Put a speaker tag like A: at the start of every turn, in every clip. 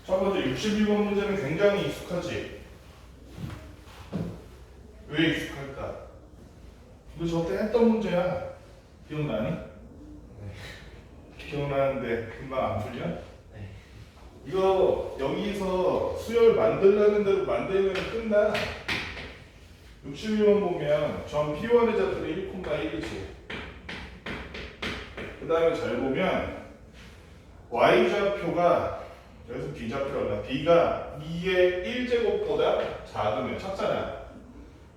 A: 첫 번째 62번 문제는 굉장히 익숙하지? 왜 익숙할까? 이거 저때 했던 문제야. 기억나니? 네. 기억나는데 금방 안 풀려?
B: 네.
A: 이거 여기서 수열 만들려는 대로 만들면 끝나. 61번 보면 전 P1의 좌표는 1,1이지. 그 다음에 잘 보면 Y좌표가 여기서 B좌표가 B가 2의 1제곱보다 작으면 작잖아.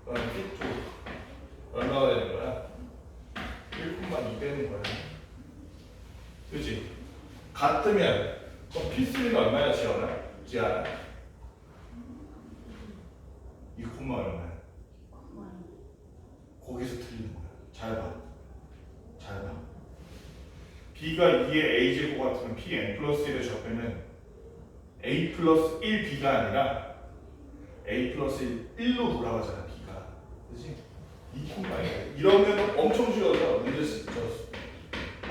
A: 그럼 P2 얼마가 되는 거야? 1,2 되는 거야. 그치? 같으면 그럼 P3는 얼마야 지어나? 지어나? 2, 얼마야? 거기서 틀리는 거야. 잘 봐. 잘 봐. B가 2의 A제곱 같으면 Pn 플러스 1의 좌표는 A 플러스 1B가 아니라 A 플러스 1로 돌아가잖아. B가. 그치? 2,2 이러면 엄청 쉬워져. 문제 쓰죠.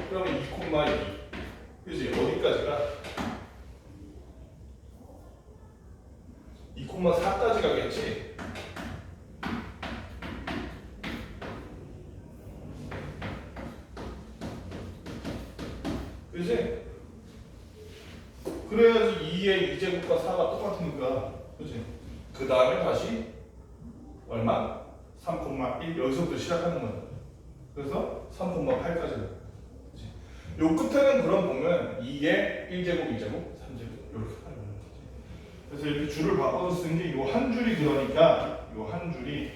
A: 그러면 2,2 그치? 어디까지가? 2,4까지 가겠지? 그치? 그래야지 2의 2제곱과 4가 똑같으니까. 그치? 그 다음에 다시 얼마? 3,1 여기서부터 시작하는 거야. 그래서 3,8까지. 그치? 요 끝에는 그럼 보면 2의 1제곱, 2제곱, 3제곱 이렇게 하는 거지. 그래서 이렇게 줄을 바꿔서 쓰는 게 요 한 줄이 그러니까 요 한 줄이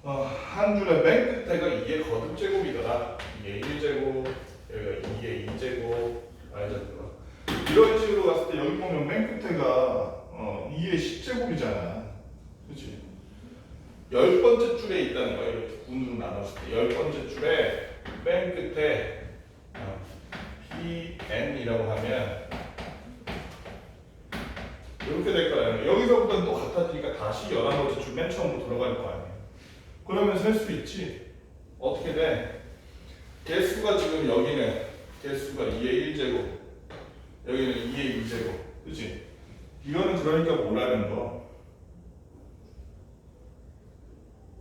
A: 한 줄의 맨 끝에가 2의 거듭제곱이더라. 2의 1제곱, 여기가 2의 2제곱, 알잖아. 이런 식으로 갔을 때 여기 보면 맨 끝에가 2의 10제곱이잖아. 그치? 10번째 줄에 있다는 거야. 이렇게 군으로 나눴을 때 10번째 줄에 맨 끝에 PN이라고 하면 이렇게 될 거야. 여기서부터는 또 같아지니까 다시 11번째 줄 맨 처음으로 돌아갈 거 아니야. 그러면 셀 수 있지. 어떻게 돼? 개수가 지금 여기는 개수가 2의 1제곱 여기는 2의 2제곱 그치? 이거는 그러니까 뭐라는 거?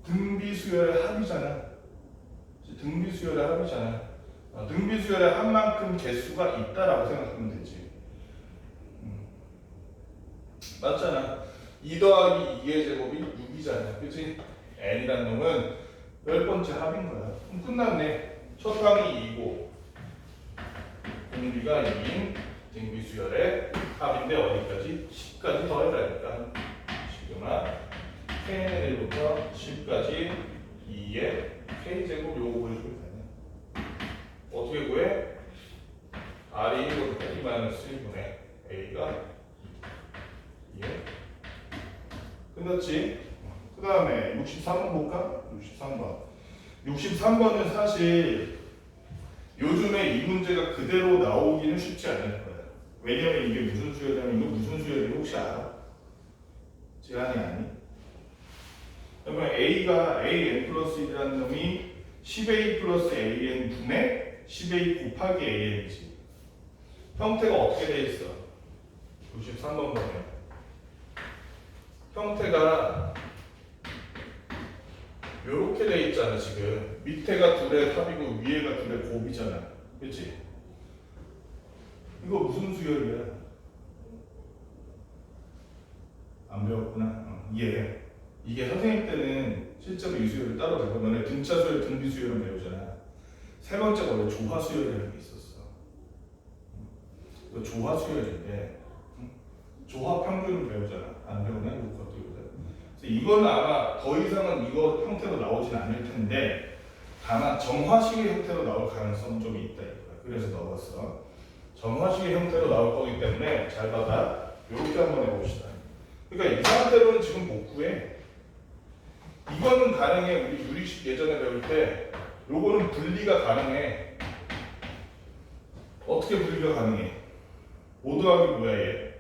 A: 등비수열의 합이잖아. 등비수열의 합이잖아. 등비수열의 합만큼 개수가 있다라고 생각하면 되지. 맞잖아. 2 더하기 2의 제곱이 6이잖아. 그치? n이라는 놈은 10번째 합인 거야. 그럼 끝났네. 첫 항이 2고 공비가 2인 등비수열의 합인데 어디까지? 10까지 더해라니까. 시그마 K1부터 10까지 2의 K제곱 요거 보여주면 되네. 어떻게 구해? R이 1부터 2 마이너스 1분의 A가 2에 끝났지? 그 다음에 63번 볼까? 63번 63번은 사실 요즘에 이 문제가 그대로 나오기는 쉽지 않을 거야. 왜냐면 이게 무슨 수열이냐면 이거 무슨 수열인지 혹시 알아? 제한이 아니? 그러면 A가 AN 플러스 1이라는 놈이 10A 플러스 AN 분의 10A 곱하기 AN이지. 형태가 어떻게 돼 있어? 63번 보면 형태가 요렇게 돼 있잖아. 지금 밑에가 둘의 합이고 위에가 둘의 곱이잖아. 그치? 이거 무슨 수열이야? 안 배웠구나. 이게 선생님 때는 실제로 이 수열을 따로 배워. 너네 등차 수열, 등비 수열을 배우잖아. 세 번째가 원래 조화 수열이라는 게 있었어. 이거 조화 수열인데 조화 평균을 배우잖아. 안 배우나? 이것도 이거든. 그래서 이거는 아마 더 이상은 이거 형태로 나오진 않을 텐데 다만 정화식의 형태로 나올 가능성은 좀 있다 이거야. 그래서 넣었어. 정화식의 형태로 나올 거기 때문에 잘 받아. 이렇게 한번 해봅시다. 그러니까 이 상태로는 지금 못 구해. 이거는 가능해. 우리 유리식 예전에 배울 때 요거는 분리가 가능해. 어떻게 분리가 가능해? 5 더하기 뭐야 얘?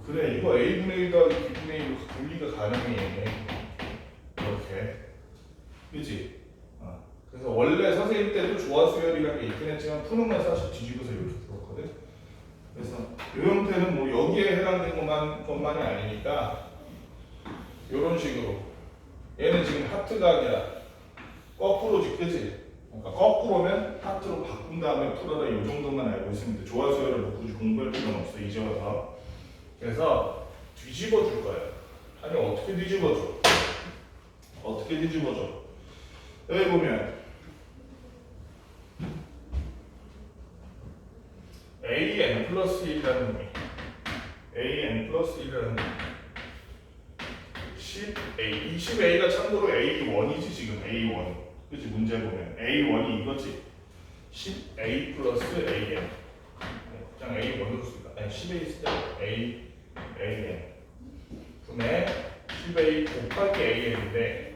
A: 그래 이거 A분의 1 더하기 B분의 1로 분리가 가능해. 이렇게 그치? 그래서 원래 선생님 때도 조화수열이라는 게 있긴 했지만 푸는 건 사실 뒤집어서 이렇게 풀었거든. 그래서 이 형태는 뭐 여기에 해당된 것만이 아니니까 이런 식으로 얘는 지금 하트가 아니라 거꾸로지, 그지? 그러니까 거꾸로면 하트로 바꾼 다음에 풀어라, 이 정도만 알고 있으면 돼. 조화수열을 뭐 굳이 공부할 필요는 없어, 이제 와서. 그래서 뒤집어 줄 거예요. 아니, 어떻게 뒤집어 줘? 어떻게 뒤집어 줘? 여기 보면 an 플러스 1이라는 놈이 an 플러스 1이라는 놈이 10a, 이 10a가 참고로 a1이지 지금 a1, 그치? 문제 보면 a1이 이거지. 10a 플러스 an, 그냥 a1으로 쓸까? 아니 10a 쓸 때 an 분의 10a 곱하기 an인데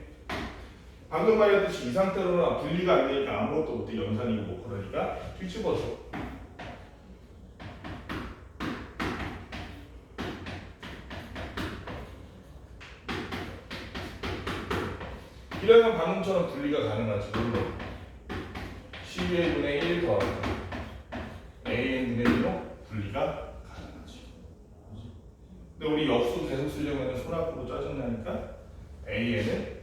A: 방금 말했듯이 이 상태로는 분리가 안 되니까 아무것도 못해. 연산이고 뭐 그러니까 뒤집어줘. 이러면 방금처럼 분리가 가능하지. 물론 12a분의 1 더하기 an분의 1로 분리가 가능하지. 근데 우리 역수 계속 쓰려면 손 앞으로 짜증나니까 an은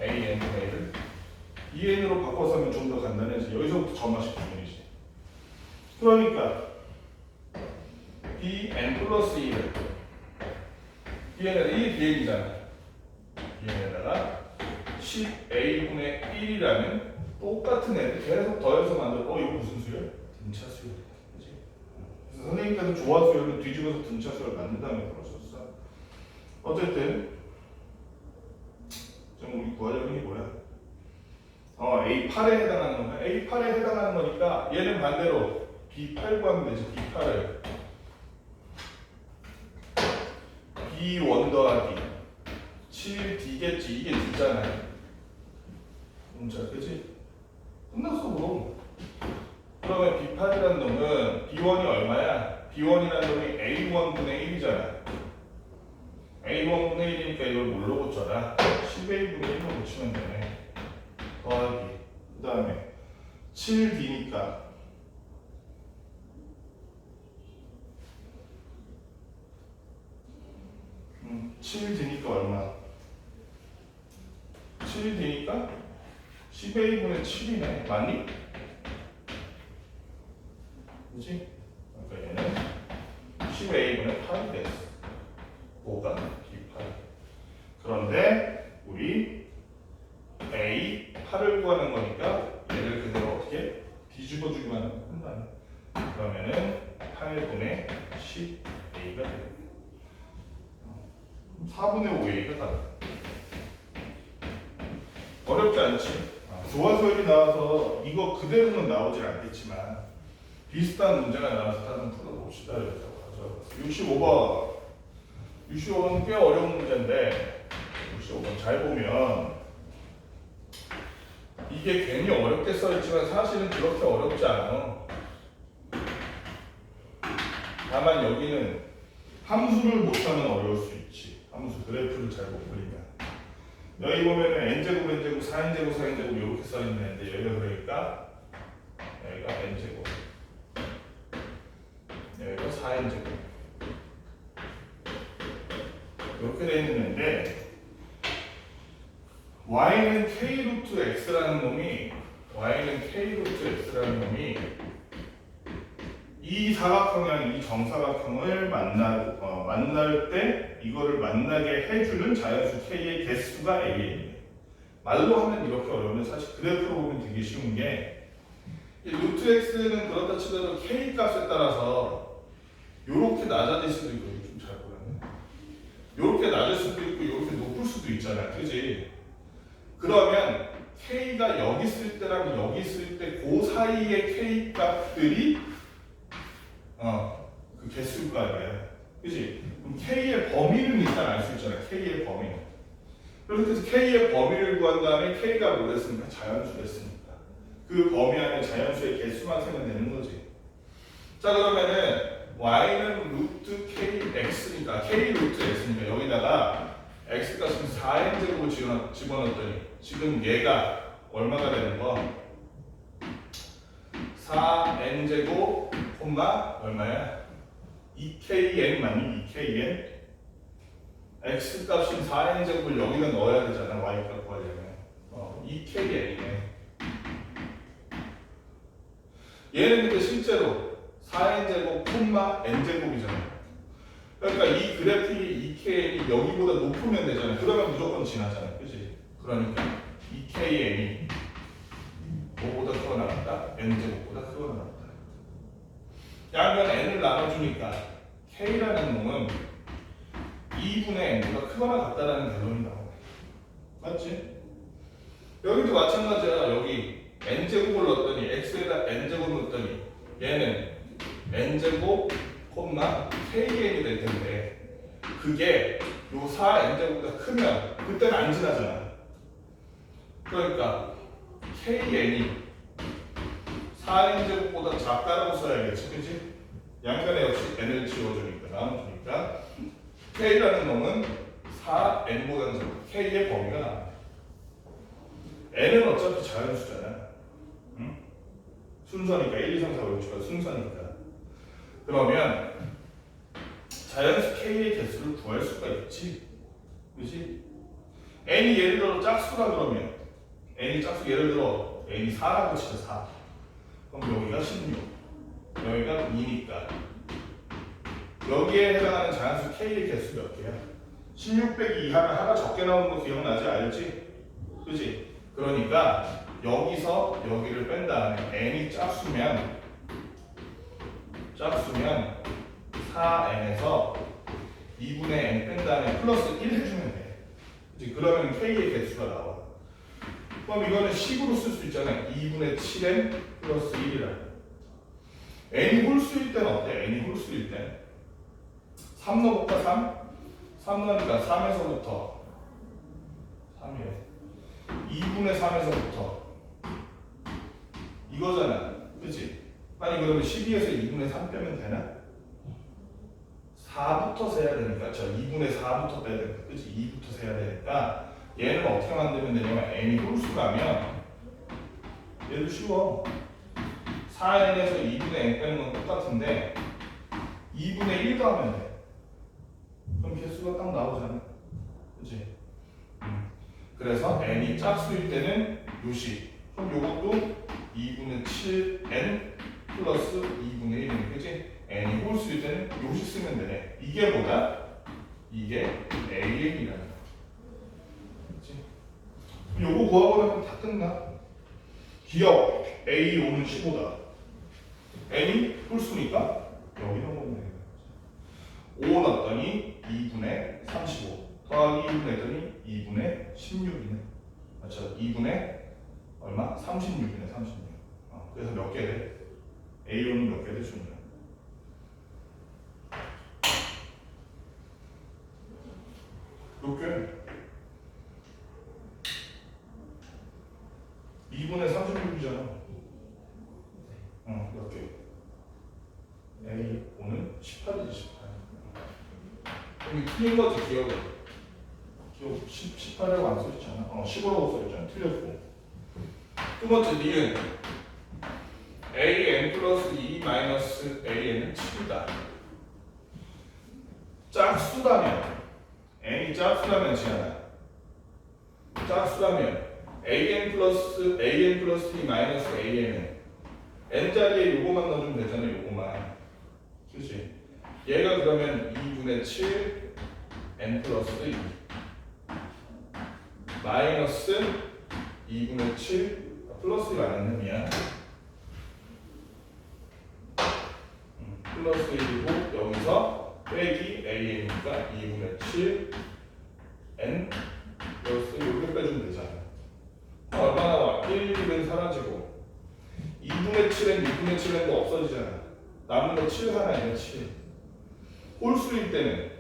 A: an분의 1을 2n으로 바꿔서 하면 좀 더 간단해지. 여기서부터 점화식 구분이지. 그러니까 bn 플러스 1을 bn에다 1이 bn이잖아. bn에다가 10a분의 1이라는 똑같은 애들 계속 더해서 만들어. 이거 무슨 수열? 등차 수열. 그치? 그래서 선생님께서 조화 수열을 뒤집어서 등차 수열 만든 다음에 그러셨어. 어쨌든 지금 우리 구하려는 게 뭐야? A8에 해당하는 거야. A8에 해당하는 거니까 얘는 반대로 B8 구하면 되지. B8을 B1 더하기 7D겠지. 이게 D잖아요. 자, 그치? 끝났어 그럼. 그러면 B8이라는 놈은 B1이 얼마야? B1이라는 놈이 A1분의 1이잖아. A1분의 1이니까 이걸 뭘로 고쳐라? 10A분의 1로 고치면 되네. 더하기 그 다음에 7D니까 7D니까 얼마? 7D니까 10A분의 7이네. 맞니? 그치? 그러니까 얘는 10A분의 8이 됐어. 5가 B8. 그런데 우리 A8을 구하는 거니까 얘를 그대로 어떻게 뒤집어주기만 하면 된다. 그러면은 8분의 10A가 되겠다. 4분의 5A가 다. 어렵지 않지? 조화수열이 나와서 이거 그대로는 나오질 않겠지만 비슷한 문제가 나와서 한번 풀어봅시다. 65번. 65번은 꽤 어려운 문제인데 65번 잘 보면 이게 괜히 어렵게 써있지만 사실은 그렇게 어렵지 않아. 다만 여기는 함수를 못하면 어려울 수 있지. 함수 그래프를 잘 못 그리면. 여기 보면은 n제곱 n제곱 4n제곱 4n제곱 이렇게 써있는데 여기가 그러니까 여기가 n제곱 여기가 4n제곱 이렇게 되어 있는데 y는 k 루트 x라는 놈이 이 사각형이랑 이 정사각형을 만날 때 이거를 만나게 해주는 자연수 k의 개수가 a예요. 말로 하면 이렇게 어려운데 사실 그래프로 보면 되게 쉬운 게 이 루트 x는 그렇다 치더라도 k 값에 따라서 이렇게 낮아질 수도 있고 좀 잘 보였네. 이렇게 낮을 수도 있고 이렇게 높을 수도 있잖아, 그지? 그러면 k가 여기 있을 때랑 여기 있을 때 그 사이의 k 값들이 그 개수가예요. 그치? 그럼 K의 범위는 일단 알 수 있잖아. K의 범위. 그래서 K의 범위를 구한 다음에 K가 뭐랬습니까? 자연수랬으니까. 그 범위 안에 자연수의 개수만 세면 되는 거지. 자, 그러면은 Y는 루트 KX니까 K 루트 X니까 여기다가 X 값은 4n제곱을 집어넣었더니 지금 얘가 얼마가 되는 거? 4n제곱 콤마 얼마야? 2kn 맞니? 2kn x 값인 4n 제곱을 여기다 넣어야 되잖아. y 값 구하려면 2kn이네. 얘는 근데 실제로 4n 제곱 콤마 n 제곱이잖아. 그러니까 이 그래프의 2kn이 여기보다 높으면 되잖아. 그러면 무조건 지나잖아. 그치? 그러니까 2kn이 뭐보다 크거 나갔다? n제곱보다 크거 나갔다. 양변 n을 나눠주니까 k라는 놈은 2분의 n보다 크거나 같다라는 결론이 나오네. 맞지? 여기도 마찬가지야. 여기 n제곱을 넣었더니 x에다 n제곱 넣었더니 얘는 n제곱 콤마 kn이 될 텐데 그게 요 4n제곱보다 크면 그때는 안 지나잖아. 그러니까 kn이 4n제곱보다 작다라고 써야겠지. 그치? 양변에 역시 n을 지워주니까 나눠주니까 k라는 놈은 4n보다는 작고 k의 범위가 나와요. n은 어차피 자연수잖아. 응? 순서니까 1, 2, 3, 4, 5, 6가 순서니까. 그러면 자연수 k의 개수를 구할 수가 있지. 그치? n이 예를 들어 짝수라 그러면 n이 짝수 예를 들어 n이 4라고 치자 4. 그럼 여기가 16, 여기가 2니까 여기에 해당하는 자연수 k의 개수 몇 개야? 16 빼기 2 하면 하나 적게 나오는 거 기억나지? 알지? 그치? 그러니까 여기서 여기를 뺀 다음에 n이 짝수면 4n에서 2분의 n 뺀 다음에 플러스 1 해주면 돼. 그치? 그러면 k의 개수가 나와. 그럼 이거는 10으로 쓸 수 있잖아. 2분의 7n 플러스 1이라. n이 홀수일 때는 어때? n이 홀수일 때 3 넣어볼까? 3 넣으니까 3에서부터 3이래. 2분의 3에서부터 이거잖아. 그치? 아니 그러면 12에서 2분의 3 빼면 되나? 4부터 세야 되니까 2분의 4부터 빼야 되니까 그치? 2부터 세야 되니까 얘는 어떻게 만들면 되냐면 n이 홀수라면 얘도 쉬워. 4n에서 2분의 n 빼는 건 똑같은데 2분의 1 더하면 돼. 그럼 개수가 딱 나오잖아. 그치? 그래서 n이 짝수일 때는 요식. 그럼 요것도 2분의 7n 플러스 2분의 1이네. 그치? n이 홀수일 때는 요식 쓰면 되네. 이게 뭐다? 이게 an이라는 거야. 그치? 요거 구하고 나면 다 끝나. 기억 A5는 15다. n이 홀수니까 여기 넣으면 돼. 5 넣었더니 2분의 35 더하기 2분 했더니 2분의 16이네. 맞죠? 2분의 얼마? 36이네. 36. 그래서 몇 개 돼? A로는 몇 개 돼? 주는 몇 개? 2분의 36이잖아. 몇 개? A5는 18이지 18. 여기 틀린 거지 기억은. 기억 18이라고 안 써있잖아. 15라고 써있잖아. 틀렸고. 두 번째 니은 an 플러스 2 마이너스 an은 7이다. 짝수라면 n이 짝수라면 지하나. 짝수라면 an 플러스 2 마이너스 an은 n 자리에 요거만 넣어주면 되잖아. 요거만. 그치? 얘가 그러면 2분의 7 n 플러스 2 마이너스 2분의 7 플러스 1 안 했냐? 플러스 1이고 여기서 빼기 an이니까 2분의 7 n 플러스 이렇게 빼주면 되잖아. 얼마 나와? 1, 1은 사라지고 2분의 7n, 2분의 7n도 없어지잖아. 남은 거 7 하나 있네. 7 홀수일 때는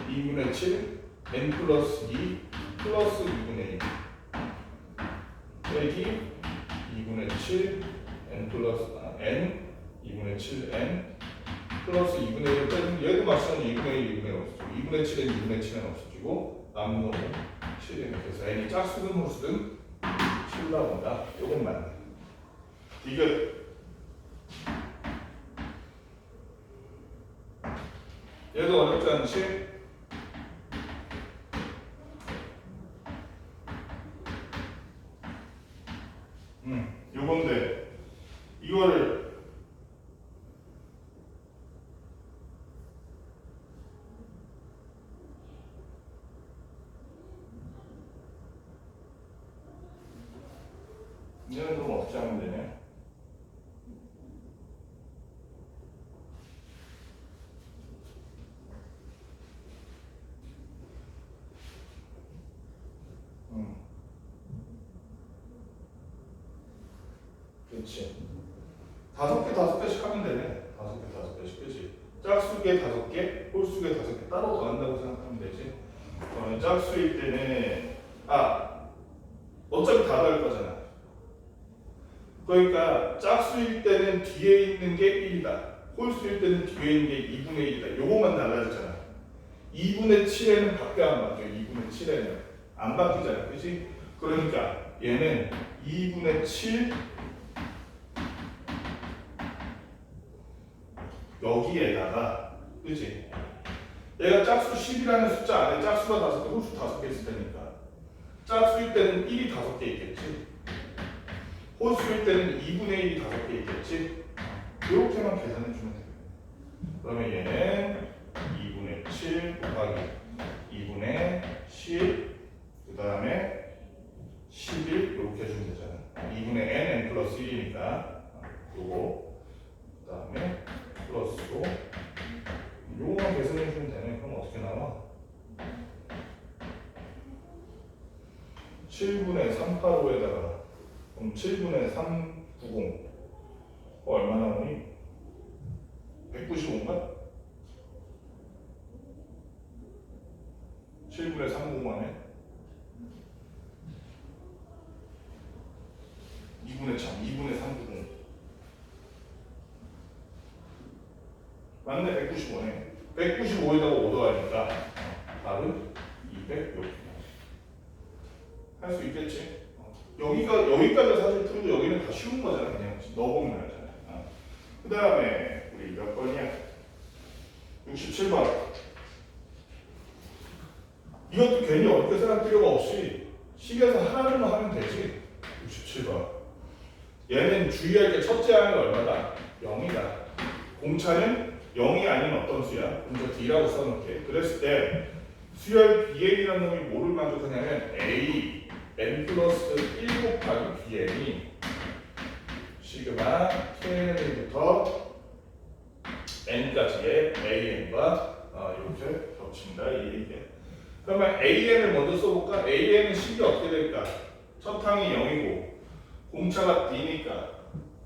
A: 2분의 7 n 플러스 2 플러스 2분의 1 빼기 2분의 7 n 플러스 n 2분의 7 n 플러스 2분의 1을 빼주면 얘도 마찬가지 2분의 1, 2분의 1 없어지고 2분의 7n, 2분의 7n 없어지고 남은 거는 7n. 그래서 n이 짝수든 홀수든 7 나온다. 요건 맞네. 디귿 얘도 어렵지 않지? 요건데 이거를 얘는 그럼 어떻게 하면 되냐? 그렇지. 5개 하면 되네. 5개씩, 그렇지? 짝수개 5개, 홀수개 5개 따로 더한다고 생각하면 되지. 짝수일 때는 어차피 다 더할 거잖아. 그러니까 짝수일 때는 뒤에 있는 게 1이다. 홀수일 때는 뒤에 있는 게 2분의 1이다. 요거만 달라지잖아. 2분의 7에는 밖에 안 바뀌어. 2분의 7에는 안 바뀌잖아, 그렇지? 그러니까 얘는 2분의 7 여기에다가, 그치? 얘가 짝수 10이라는 숫자 안에 짝수가 5개, 홀수 5개 있을 테니까 짝수일 때는 1이 5개 있겠지? 홀수일 때는 2분의 1이 5개 있겠지? 이렇게만 계산해주면 돼요. 그러면 얘는 2분의 7 곱하기 2분의 10, 그 다음에 11 이렇게 해주면 되잖아. 2분의 n 플러스 1이니까 요거, 그 다음에 플러스고 요거만 계산해주면 되네. 그럼 어떻게 나와? 7분의 385에다가 그럼 7분의 390 얼마 나오니? 195인가? 7분의 390만에 2분의 390 맞네. 195네. 195에다가 5 더하니까 답은 200 이렇게 할 수 있겠지. 여기까지 사실 풀고 여기는 다 쉬운 거잖아. 그냥 넣어보면 알잖아. 그 다음에 우리 몇 번이야? 67번. 이것도 괜히 어렵게 생각할 필요가 없이 식에서 하나만 하면 되지. 67번. 얘는 주의할 게 첫째 항이 얼마다? 0이다. 공차는 0이 아닌 어떤 수야? 그럼 저 D라고 써놓게. 그랬을 때 수열 BN이라는 놈이 뭐를 만족하냐면 A, N 플러스 1 곱하기 BN이 시그마 KN부터 N까지의 AN과 이렇게 겹친다. 이 얘기야. 그러면 AN을 먼저 써볼까? AN은 식이 어떻게 될까? 첫 항이 0이고 공차가 D니까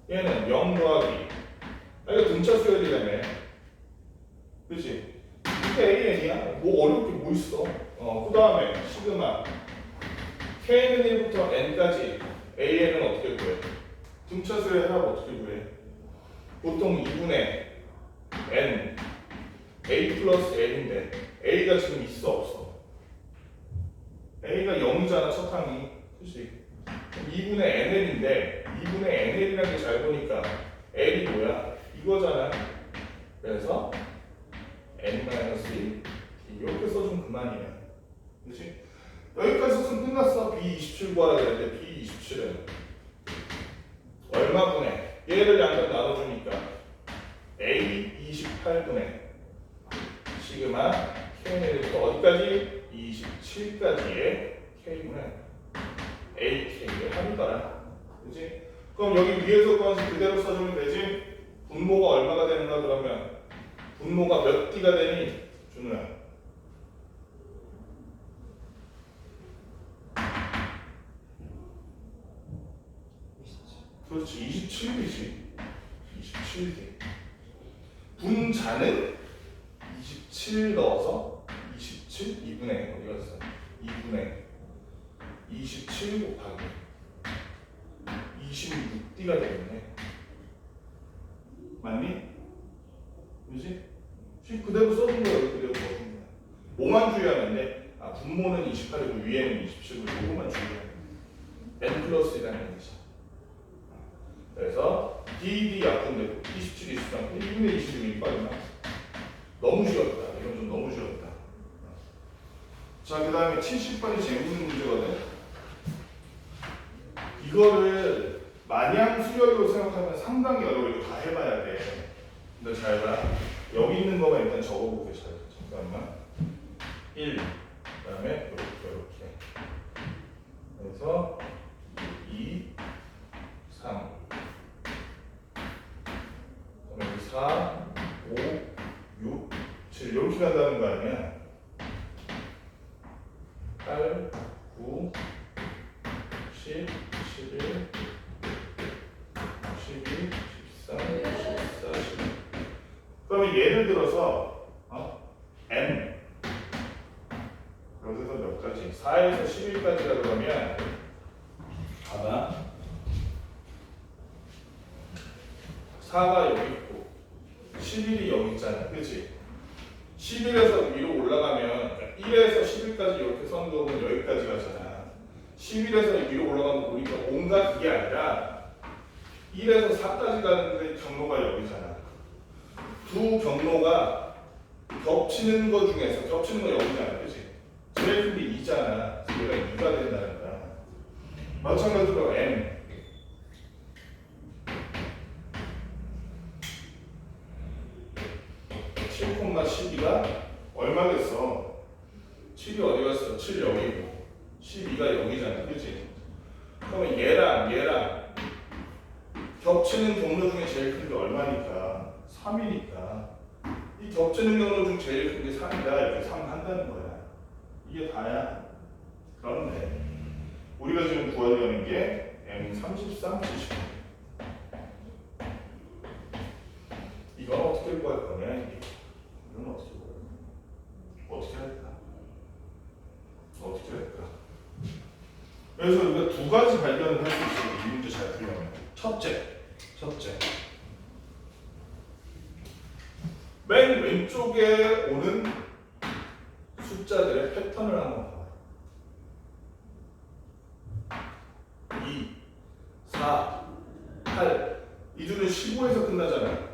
A: 얘는 0 더하기 이거 등차 수열이라며. 그치? 이게 AN이야. 뭐 어려울 게 뭐 있어. 그 다음에 시그마 K는 1부터 N까지 AN은 어떻게 구해? 등차 수열하고 어떻게 구해? 보통 2분의 N A 플러스 N인데 A가 지금 있어 없어? A가 0이잖아 첫 항이. 그치? 2분의 NL인데 2분의 NL이라는 게 잘 보니까 L이 뭐야? 이거잖아. 그래서 N-1 이렇게 써주면 그만이야. 그렇지? 여기까지 썼으면 끝났어. B27 구하라 그랬는데 B27은 얼마분의 얘를 양변 나눠주니까 A28분의 시그마 K는 어디까지? 27까지의 K분의 AK를 합이더라. 그렇지? 그럼 여기 위에서 건식 그대로 써주면 되지? 분모가 얼마가 되는가 그러면 분모가 몇 D가 되니? 준우야. 그렇지. 27D지. 27D. 분자는 27 넣어서 27 2분의 어디 갔어? 2분의 27 곱하기 26D가 되겠네. 맞니? 그지? 그대로 써준 거야. 그대로 써준 거야. 뭐만 주의하면 돼? 분모는 28이고 위에는 27이고 이거만 주의해. N 플러스라는 얘기지. 그래서 DD 약분되고 27, 23, 1분의 26이니까 얼마? 너무 쉬웠다. 이건 좀 너무 쉬웠다. 자, 그 다음에 70번이 재밌는 문제거든. 이거를 마냥 수열로 생각하면 상당히 어려워. 이거 다 해봐야 돼. 근데 잘 봐. 여기 있는 거만 일단 적어보게. 잘. 잠깐만. 1, 그 다음에 이렇게. 그래서 2, 3, 그다음에 4, 5, 6, 7 이렇게 간다는 거 아니야? 8, 9, 10, 11, 12, 13, 14, 15. 그러면 예를 들어서 M 여기서 몇 가지? 4에서 11까지라 그러면 봐봐. 4가 여기 있고 11이 여기 있잖아. 그치? 11에서 위로 올라가면 1에서 10일까지 이렇게 선 그으면 여기까지 가잖아. 11에서 위로 올라가면 보니까 온갖 그게 아니라 1에서 4까지 가는데 경로가 여기잖아. 두 경로가 겹치는 거 중에서 겹치는 거 여기잖아. 그치? 제일 큰 게 2잖아. 얘가 2가 된다는 거야. 마찬가지로 M 7,12가 얼마겠어? 7이 어디 갔어? 7 여기고 12가 여기잖아. 그치? 그러면 얘랑 겹치는 경로 중에 제일 큰 게 얼마니까? 3이니까 이 겹치는 경로 중 제일 큰 게 3이다. 이렇게 3 한다는 거야. 이게 다야. 그런데 우리가 지금 구하려는 게 M33, 70. 이건 어떻게 구할 거냐? 이건 어떻게 구할 거냐? 어떻게 할까? 어떻게 할까? 그래서 우리가 두 가지 발견을 할 수 있어. 이 문제 잘 풀려면. 첫째. 맨 왼쪽에 오는 숫자들의 패턴을 한번 봐봐. 2, 4, 8. 이 줄은 15에서 끝나잖아.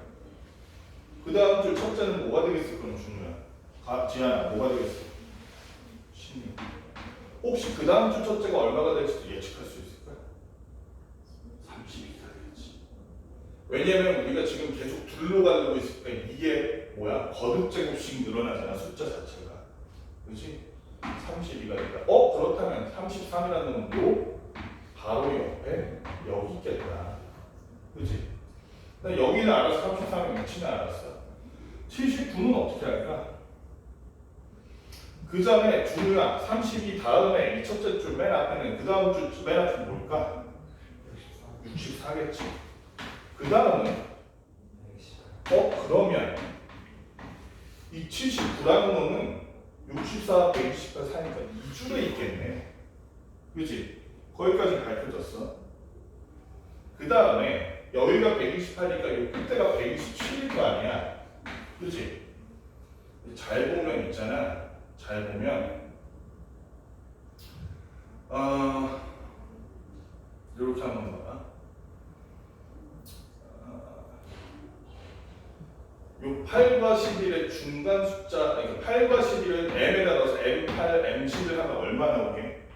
A: 그 다음 줄 첫째는 뭐가 되겠어? 그럼 준우야. 지한아, 뭐가 되겠어? 16. 혹시 그 다음 줄 첫째가 얼마가 될지도 예측할 수 있을까? 32가 되겠지. 왜냐면 우리가 지금 계속 둘로 가고 있으니까 이게 뭐야? 거듭제곱씩 늘어나잖아. 숫자 자체가. 그렇지? 32가 되니까 그렇다면 33이라는 놈도 바로 옆에 여기 있겠다. 그렇지? 여기는 알아서 33이 위치는 알았어. 79는 어떻게 할까? 그 전에 준우야 32 다음에 이 첫째 줄 맨 앞에는 그 다음 줄 맨 앞에 뭘까? 64겠지. 그 다음은 그러면 이 79라는 놈은 64, 128 사이니까 이 줄에 있겠네. 그치? 거기까지 밝혀졌어. 그 다음에 여기가 128이니까 이 끝에가 127일 거 아니야. 그치? 잘 보면 있잖아. 잘 보면 이렇게 한번 봐봐. 요 8과 11의 중간 숫자, 8과 11을 m에 따라서 m8, m10을 하면 얼마 나오게?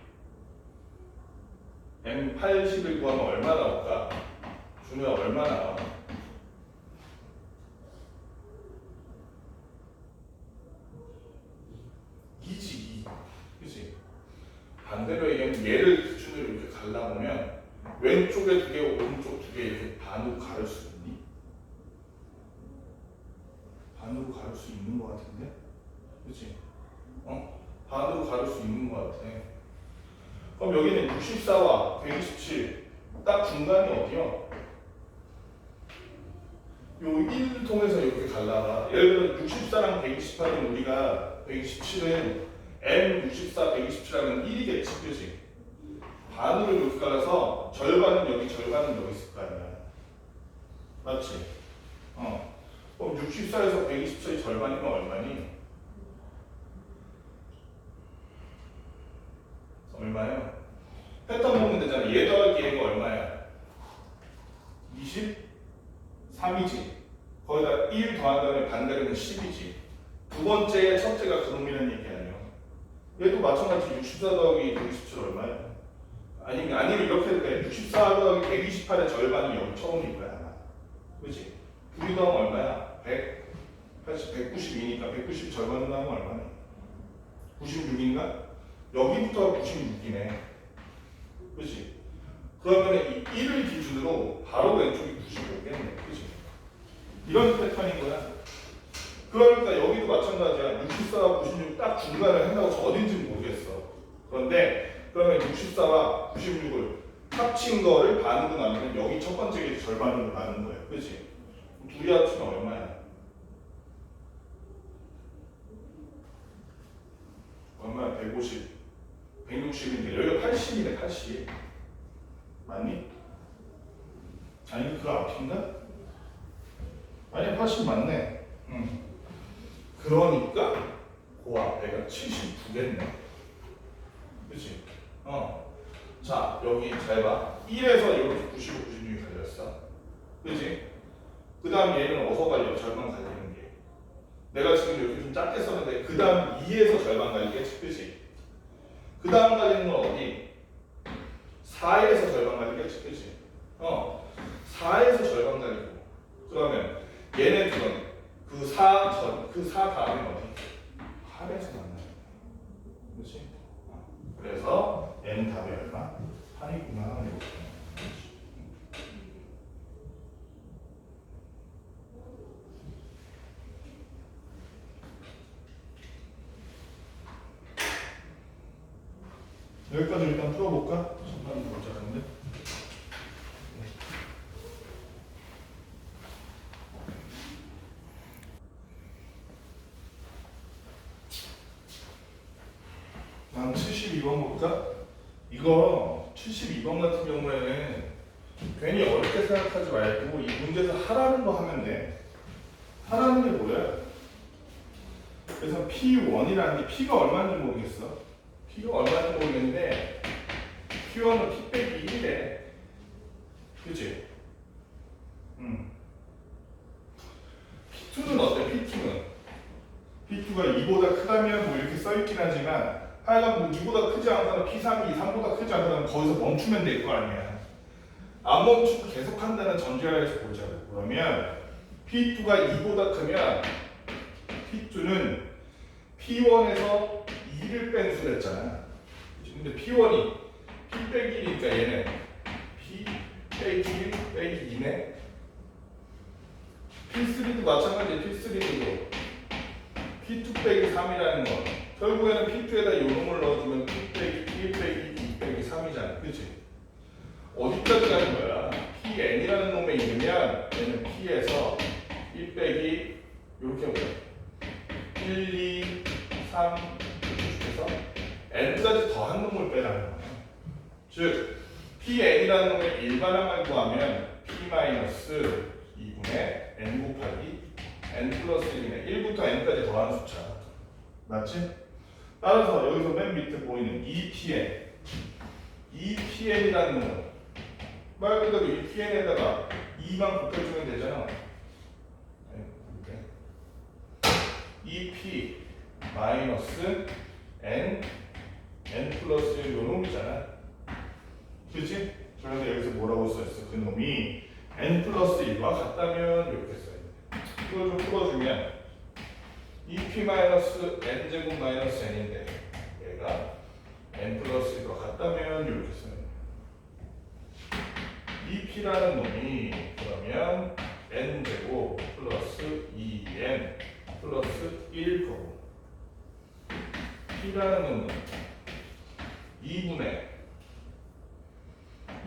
A: m8, 11 구하면 얼마 나올까? 준우야 얼마 나와? 그치? 반대로 얘기하면 얘를 기준으로 이렇게 갈라보면 왼쪽에 두 개, 오른쪽 두 개 이렇게 반으로 가를 수 있니? 반으로 가를 수 있는 것 같은데? 그치? 반으로 가를 수 있는 것 같아. 그럼 여기는 64와 127, 딱 중간이 어디요? 요 1을 통해서 이렇게 갈라가. 예를 들어 64랑 128은 우리가 127은 M64, 127하면 1이겠지, 그지? 반으로 이렇게 갈라서 절반은 여기, 절반은 여기 있을 거 아니야. 맞지? 그럼 64에서 127의 절반이면 얼마니? 얼마요? 패턴 보면 되잖아. 얘 더하기 얘가 얼마야? 23이지. 거기다 1 더한 다음에 반대로는 10이지. 두 번째의 첫째가 그놈이라는 얘기 아니에요. 얘도 마찬가지 64 더하기 127 얼마예요? 아니면 이렇게 해도 돼. 64 더하기 128의 절반이 0처음일 거야 아마. 그렇지? 둘이 더하면 얼마야? 192니까 190 절반으로 나오면 얼마네? 96인가? 여기부터 96이네. 그렇지? 그러면 이 1을 기준으로 바로 왼쪽이 95겠네. 그렇지? 이런 패턴인 거야. 그러니까 여기도 마찬가지야. 64와 96 딱 중간을 한다고 어딘지는 모르겠어. 그런데 그러면 64와 96을 합친 거를 반으로 나누면 여기 첫 번째 게 절반으로 나눈 거예요. 그렇지? 둘이 합치면 얼마야? 얼마야? 150, 160인데 여기가 80이네. 80 맞니? 아니 그 앞인가? 아니 80 맞네. 그러니까 그 앞에가 79겠네. 그치? 자 여기 잘 봐. 1에서 이렇게 95, 96이 갈렸어. 그치? 그 다음 얘는 어디서 갈려? 절반 갈리는 게. 내가 지금 이렇게 좀 짧게 썼는데 그 다음 2에서 절반 갈리겠지. 그치? 그 다음 갈리는 건 어디? 4에서 절반 갈리겠지. 그치? 4에서 절반 갈리고 그러면 얘네 둘은 그 4 다음에 어디? 8에서 만나요. 그치? 그래서 n 답이 얼마? 8이구나. 여기까지 일단 풀어볼까? 잠깐 보자. 근데 난 72번 볼까? 이거 72번 같은 경우에는 괜히 어렵게 생각하지 말고 이 문제에서 하라는 거 하면 돼. 하라는 게 뭐야? 그래서 P1이라는 게 P가 얼마인지 모르겠어. P가 얼마인지 모르겠는데 P1은 P 빼기 1이래. 그치? P2는 어때? P2가 2보다 크다면 뭐 이렇게 써있긴 하지만 하여간 뭐 2보다 크지 않거나 P3이 3보다 크지 않거나 거기서 멈추면 될 거 아니야. 안 멈추고 계속 한다는 전제하에서 보자고. 그러면 P2가 2보다 크면 P2는 P1에서 2를 뺀 수를 했잖아. 근데 P1이 P 빼기 1이니까 얘는 P 빼기 1 빼기 2네. P3도 마찬가지. P3도 P2 빼기 3이라는 거. 결국에는 P2에다 요놈을 넣어주면 P 빼기 1 빼기 2 빼기 3이잖아. 그치? 어디까지 가는 거야? Pn이라는 놈에 있으면 얘는 P에서 1 빼기 이렇게 보여. 1, 2, 3 이렇게 해서 n까지 더한 놈을 빼라는 거야. 즉 Pn이라는 놈의 일반항을 구하면 P-2분의 n 곱하기 n 플러스 1이네. 1부터 n까지 더하는 숫자. 맞지? 따라서 여기서 맨 밑에 보이는 EPN이라는 놈은 말 그대로 EPN에다가 2만 곱해주면 되잖아. EP 마이너스 n 플러스 1 요놈이잖아. 그치? 그래서 여기서 뭐라고 써있어? 그 놈이 n 플러스 1과 같다면 이렇게 써있네. 이걸 좀 풀어주면 EP 마이너스 n 제곱 마이너스 n인데 얘가 n 플러스 1과 같다면 이렇게 써있네. EP라는 놈이 그러면 n 제곱 플러스 2n 플러스 1 거고 P라는 놈은 2분의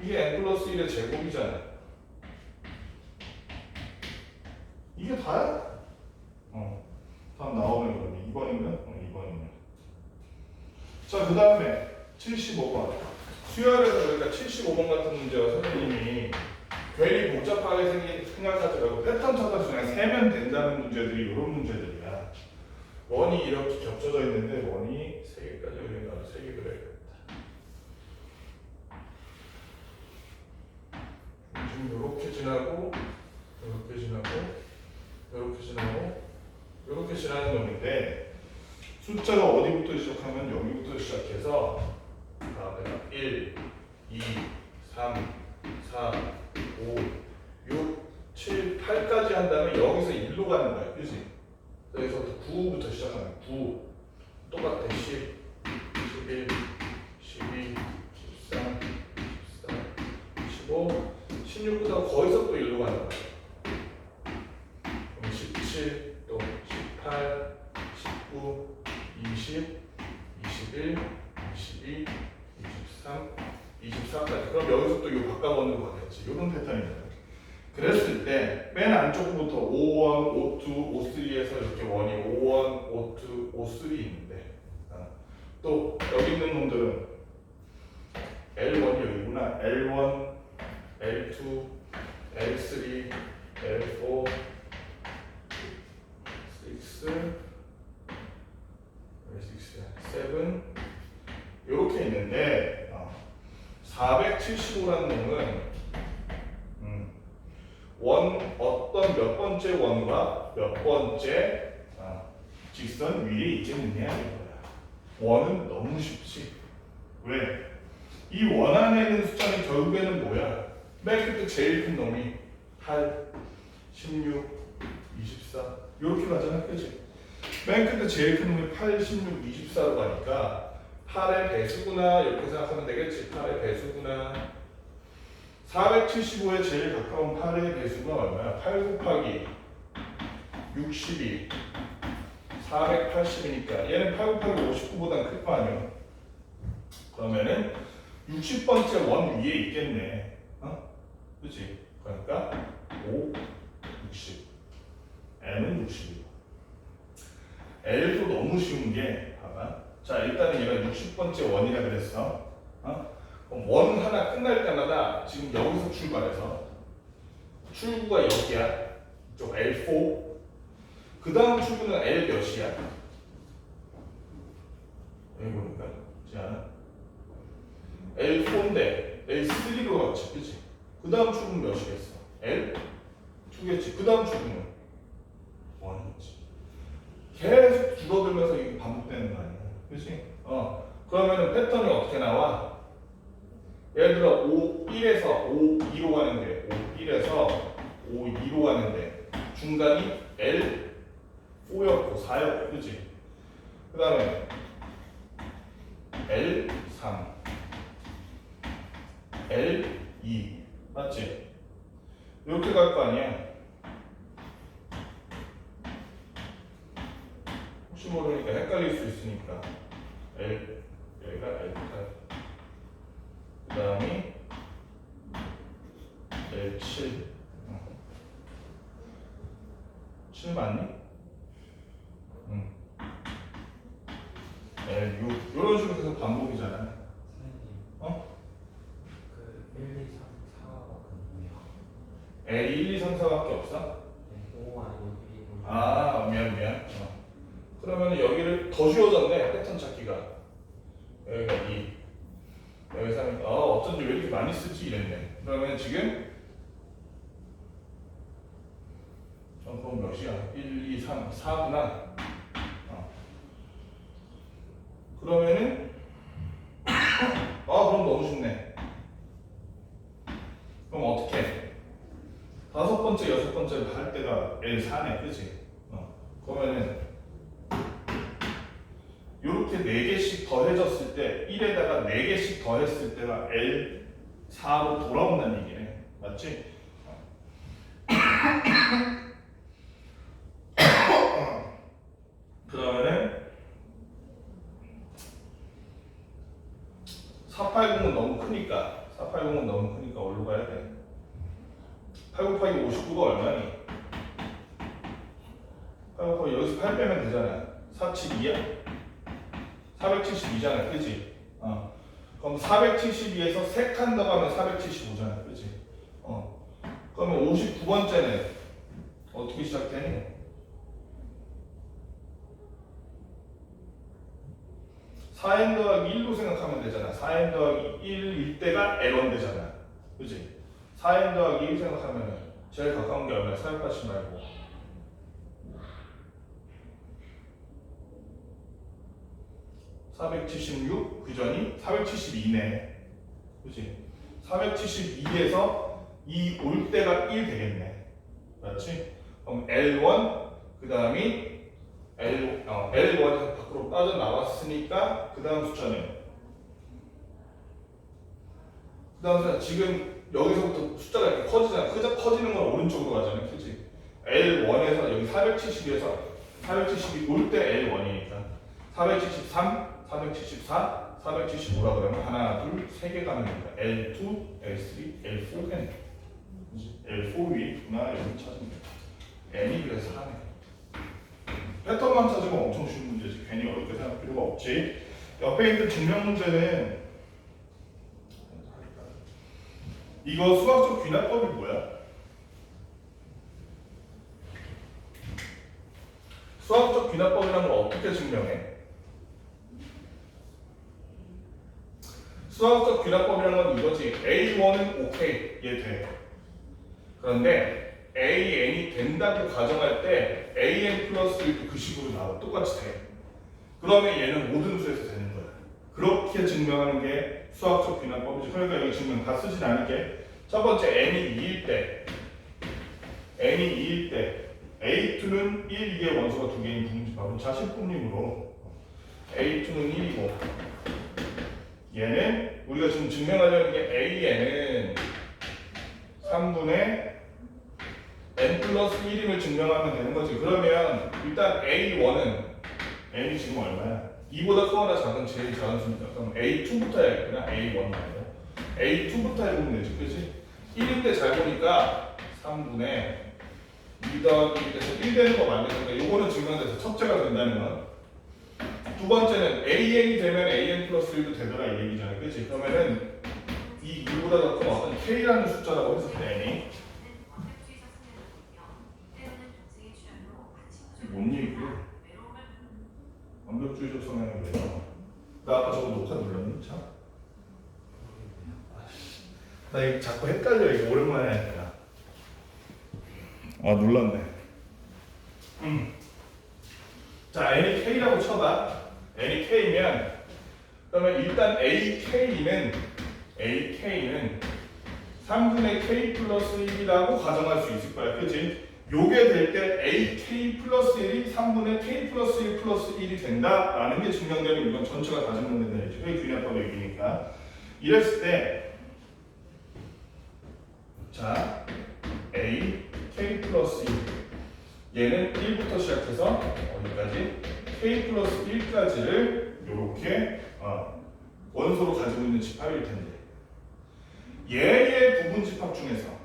A: 이게 n 플러스 1의 제곱이잖아. 이게 다야? 다음 나오면 그러면 2번이면? 2번이면. 자, 그 다음에 75번. 수열에서 여기가 75번 같은 문제와 선생님이 괜히 복잡하게 생각하지 말고 패턴 찾아서 그냥 세면 된다는 문제들이 이런 문제들이야. 원이 이렇게 겹쳐져 있는데 원이 3개까지 여기 나와서 3개 그려야겠다. 지금 이렇게 지나고 이렇게 지나고 이렇게 지나고 이렇게 지나고 배치를 하는 놈인데 숫자가 어디부터 시작하면 여기부터 시작해서 내가 1, 2, 3, 4, 5, 6, 7, 8까지 한 다음에 여기서 1로 가는 거야. 그지? 여기서 9부터 시작하면 9 똑같아. 10, 11, 12, 13, 14, 15, 16보다 거기서 또 1로 가는 거야. 그럼 17, 또 18, 19, 20, 21, 22, 23, 24까지. 그럼 여기서 또 이거 바꿔보는 거 같겠지. 이런 패턴입니다. 그랬을 때 맨 안쪽부터 51, 52, 53에서 이렇게 원이 51, 52, 53 있는데 또 여기 있는 놈들은 L1이 여기구나. L1, L2, L3, L4, 7 이렇게 있는데 475라는 놈은 어떤 몇 번째 원과 몇 번째 직선 위에 있겠느냐 이거야. 원은 너무 쉽지. 왜? 이 원 안에 있는 숫자는 결국에는 뭐야? 맨 끝에 제일 큰 놈이 8, 16, 24 이렇게 가잖아. 그치? 맨 끝에 제일 큰 놈이 8, 16, 24로 가니까 8의 배수구나 이렇게 생각하면 되겠지. 8의 배수구나. 475에 제일 가까운 8의 배수가 얼마야? 8 곱하기 62 480이니까 얘는 8 곱하기 59보다 클 거 아니야. 그러면은 60번째 원 위에 있겠네. 그치? 그러니까 5, 60 M은 60이고 L도 너무 쉬운 게 봐봐. 자 일단은 얘가 60번째 원이라 그랬어. 그럼 원 하나 끝날 때마다 지금 여기서 출발해서 출구가 여기야. 이쪽 L4 그 다음 출구는 L 몇이야? 여기 보니까 자 L4인데 L3로 갔지. 그치? 그 다음 출구는 몇이겠어? L2겠지. 그 다음 출구는 1이겠지. 계속 줄어들면서 이게 반복되는 거 아니야. 그치? 그러면은 패턴이 어떻게 나와? 예를 들어 5, 1에서 5, 2로 가는데 5, 1에서 5, 2로 가는데 중간이 L, 4였고 4였고 그치? 그 다음에 L, 3, L, 2 맞지? 이렇게 갈 거 아니야? 혹시 모르니까 헷갈릴 수 있으니까 L, 여기가 L8 그 다음이 L7 7 맞니? L6 이런 식으로 계속 반복이잖아.
B: 그 1, 2, 3, 4가 뭐야?
A: L 1, 2, 3, 4밖에 없어?
B: 5 아니고 1, 2, 3.
A: 아 미안. 그러면 여기를 더 쉬워졌네. 패턴 찾기가. 여기가 2 여기 3 어쩐지 왜 이렇게 많이 쓰지 이랬네. 그러면 지금 그럼 몇이야? 1, 2, 3, 4구나. 그러면은 그럼 너무 쉽네. 그럼 어떻게 해? 다섯 번째, 여섯 번째 할 때가 L4네, 그치? 그러면은 이렇게 4개씩 더해졌을 때 1에다가 4개씩 더했을 때가 L4로 돌아온다는 얘기네. 맞지? 그러면은 480은 너무 크니까 480은 너무 크니까 어디로 가야 돼? 8 곱하기 59가 얼마니? 8 곱하기 여기서 8 빼면 되잖아. 472야? 472잖아. 그치? 그럼 472에서 3칸 더 가면 475잖아. 그치? 그러면 59번째는 어떻게 시작되니? 4n 더하기 1로 생각하면 되잖아. 4n 더하기 1일 때가 L1 되잖아. 그치? 4n 더하기 1 생각하면 제일 가까운 게 얼마야? 480 말고 476, 그 전이 472네. 그치? 472에서 이 올 때가 1 되겠네. 그렇지? 그럼 L1, 그 다음이 L1에서 밖으로 빠져나왔으니까 그 다음 숫자는 지금 여기서부터 숫자가 이렇게 커지잖아. 커지는 건 오른쪽으로 가잖아. 그치? L1에서 여기 470에서 472 올 때 L1이니까 473, 474, 475라 그러면 하나, 둘, 세 개 가는 거니까 L2, L3, L4겠네. L4위구나 여기 찾으면 돼. N이 그래서 하네. 패턴만 찾으면 엄청 쉬운 문제지. 괜히 어렵게 생각할 필요가 없지. 옆에 있는 증명 문제는 이거 수학적 귀납법이 뭐야? 수학적 귀납법이라는 걸 어떻게 증명해? 수학적 귀납법이라는 건 이거지. A1은 오케이, 얘 돼. 그런데 AN이 된다고 가정할 때 AN 플러스 1도 그 식으로 나와. 똑같이 돼. 그러면 얘는 모든 수에서 되는 거야. 그렇게 증명하는 게 수학적 귀납법이지. 그러니까 여기 증명 다 쓰진 않을게. 첫 번째 n이 2일 때 A2는 1, 이게 원소가 두 개인 부분집합은 자신분림으로 A2는 1이고 얘는 우리가 지금 증명하려는 게 AN은 3분의 n 플러스 1임을 증명하면 되는 거지. 그러면 일단 A1은 n이 지금 얼마야? 2보다 크거나 작은 제일 작은 수니까 그럼 A2부터 해야겠구나. A1이 아니라 A2부터 해보면 되지. 그치? 1인데 잘 보니까 3분의 2 더하기 1에서 1 되는 거 맞는데 요거는 증명돼서 첫째가 된다는 건 두 번째는 AN이 되면 AN 플러스 1도 되더라 이 얘기잖아. 그치? 그러면은 이 2보다 더 큰 어떤 K라는 숫자라고 했을 때 N이 뭔 얘기야? 완벽주의적 성향이 왜 나와? 나 아까 저거 녹화 눌렀니? 참? 나 이거 자꾸 헷갈려. 이거 오랜만에 하니까. 아 눌렀네. 자 n이 k라고 쳐봐. n이 k면 그러면 일단 AK는 3분의 k 플러스 1이라고 가정할 수 있을 거야. 그치? 요게 될 때 AK 플러스 1이 3분의 k 플러스 1 플러스 1이 된다라는 게 증명되면 이건 전체가 다 증명된다. 이제 그게 균형법 얘기니까. 이랬을 때 자, A, K 플러스 1 얘는 1부터 시작해서 어디까지? K 플러스 1까지를 이렇게 원소로 가지고 있는 집합일 텐데 얘의 부분집합 중에서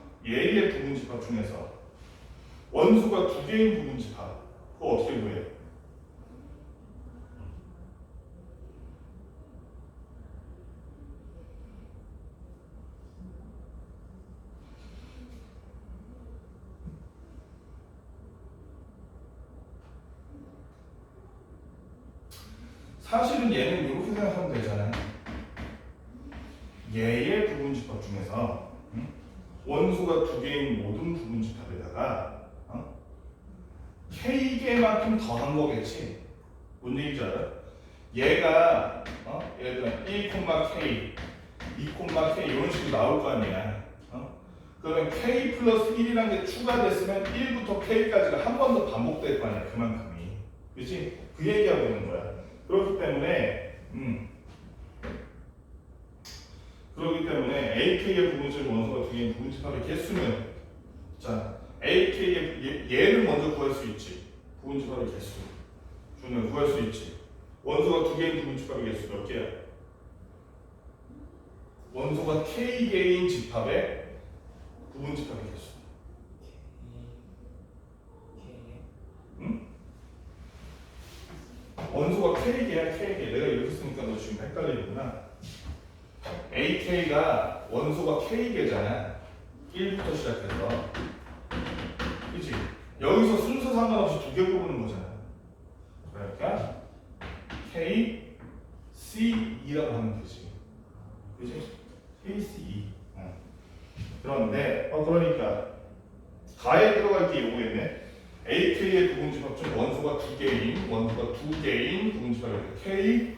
A: 원소가 두 개인 부분집합 그거 어떻게 구해? 사실은 얘는 이렇게 생각하면 되잖아요. 얘의 부분집합 중에서 원소가 두 개인 모든 부분집합에다가 K개만큼 더한 거겠지. 뭔 얘기인지 알아? 얘가 예를 들어 1,K, 2,K 이런 식으로 나올 거 아니야. 그러면 K 플러스 1이라는 게 추가됐으면 1부터 K까지가 한 번 더 반복될 거 아니야. 그만큼이. 그치? 그 얘기하고 있는 거야. 그렇기 때문에 AK의 부분집 원소가 두 개인 부분집합의 개수는 자 AK의 얘를 먼저 구할 수 있지. 부분집합의 개수 주는 구할 수 있지. 원소가 두 개인 부분집합의 개수 몇 개야? 원소가 K 개인 집합의 부분집합의 개수. 응? 원소가 K개야 K개. 내가 이렇게 쓰니까 너 지금 헷갈리는구나. AK가 원소가 K개잖아. 1부터 시작해서. 그치? 여기서 순서 상관없이 두 개 뽑는 거잖아. 그러니까 K, C2라고 하면 되지. 그치? KC2. 그런데 그러니까 가에 들어갈 게 요거겠네. AK의 부분집합 중 원소가 두 개인 부분집합이 K,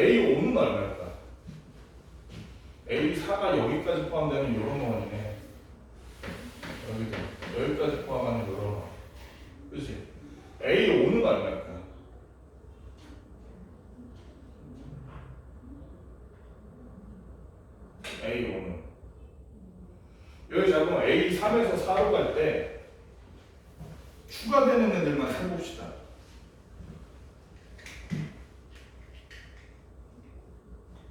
A: A5는 얼마일까? A4가 여기까지 포함되는 이런 원이네. 여기까지 포함하는 이런 원. 그치? A5는 얼마일까? A5는 여기 잡으면 A3에서 4로 갈 때 추가되는 애들만 해봅시다.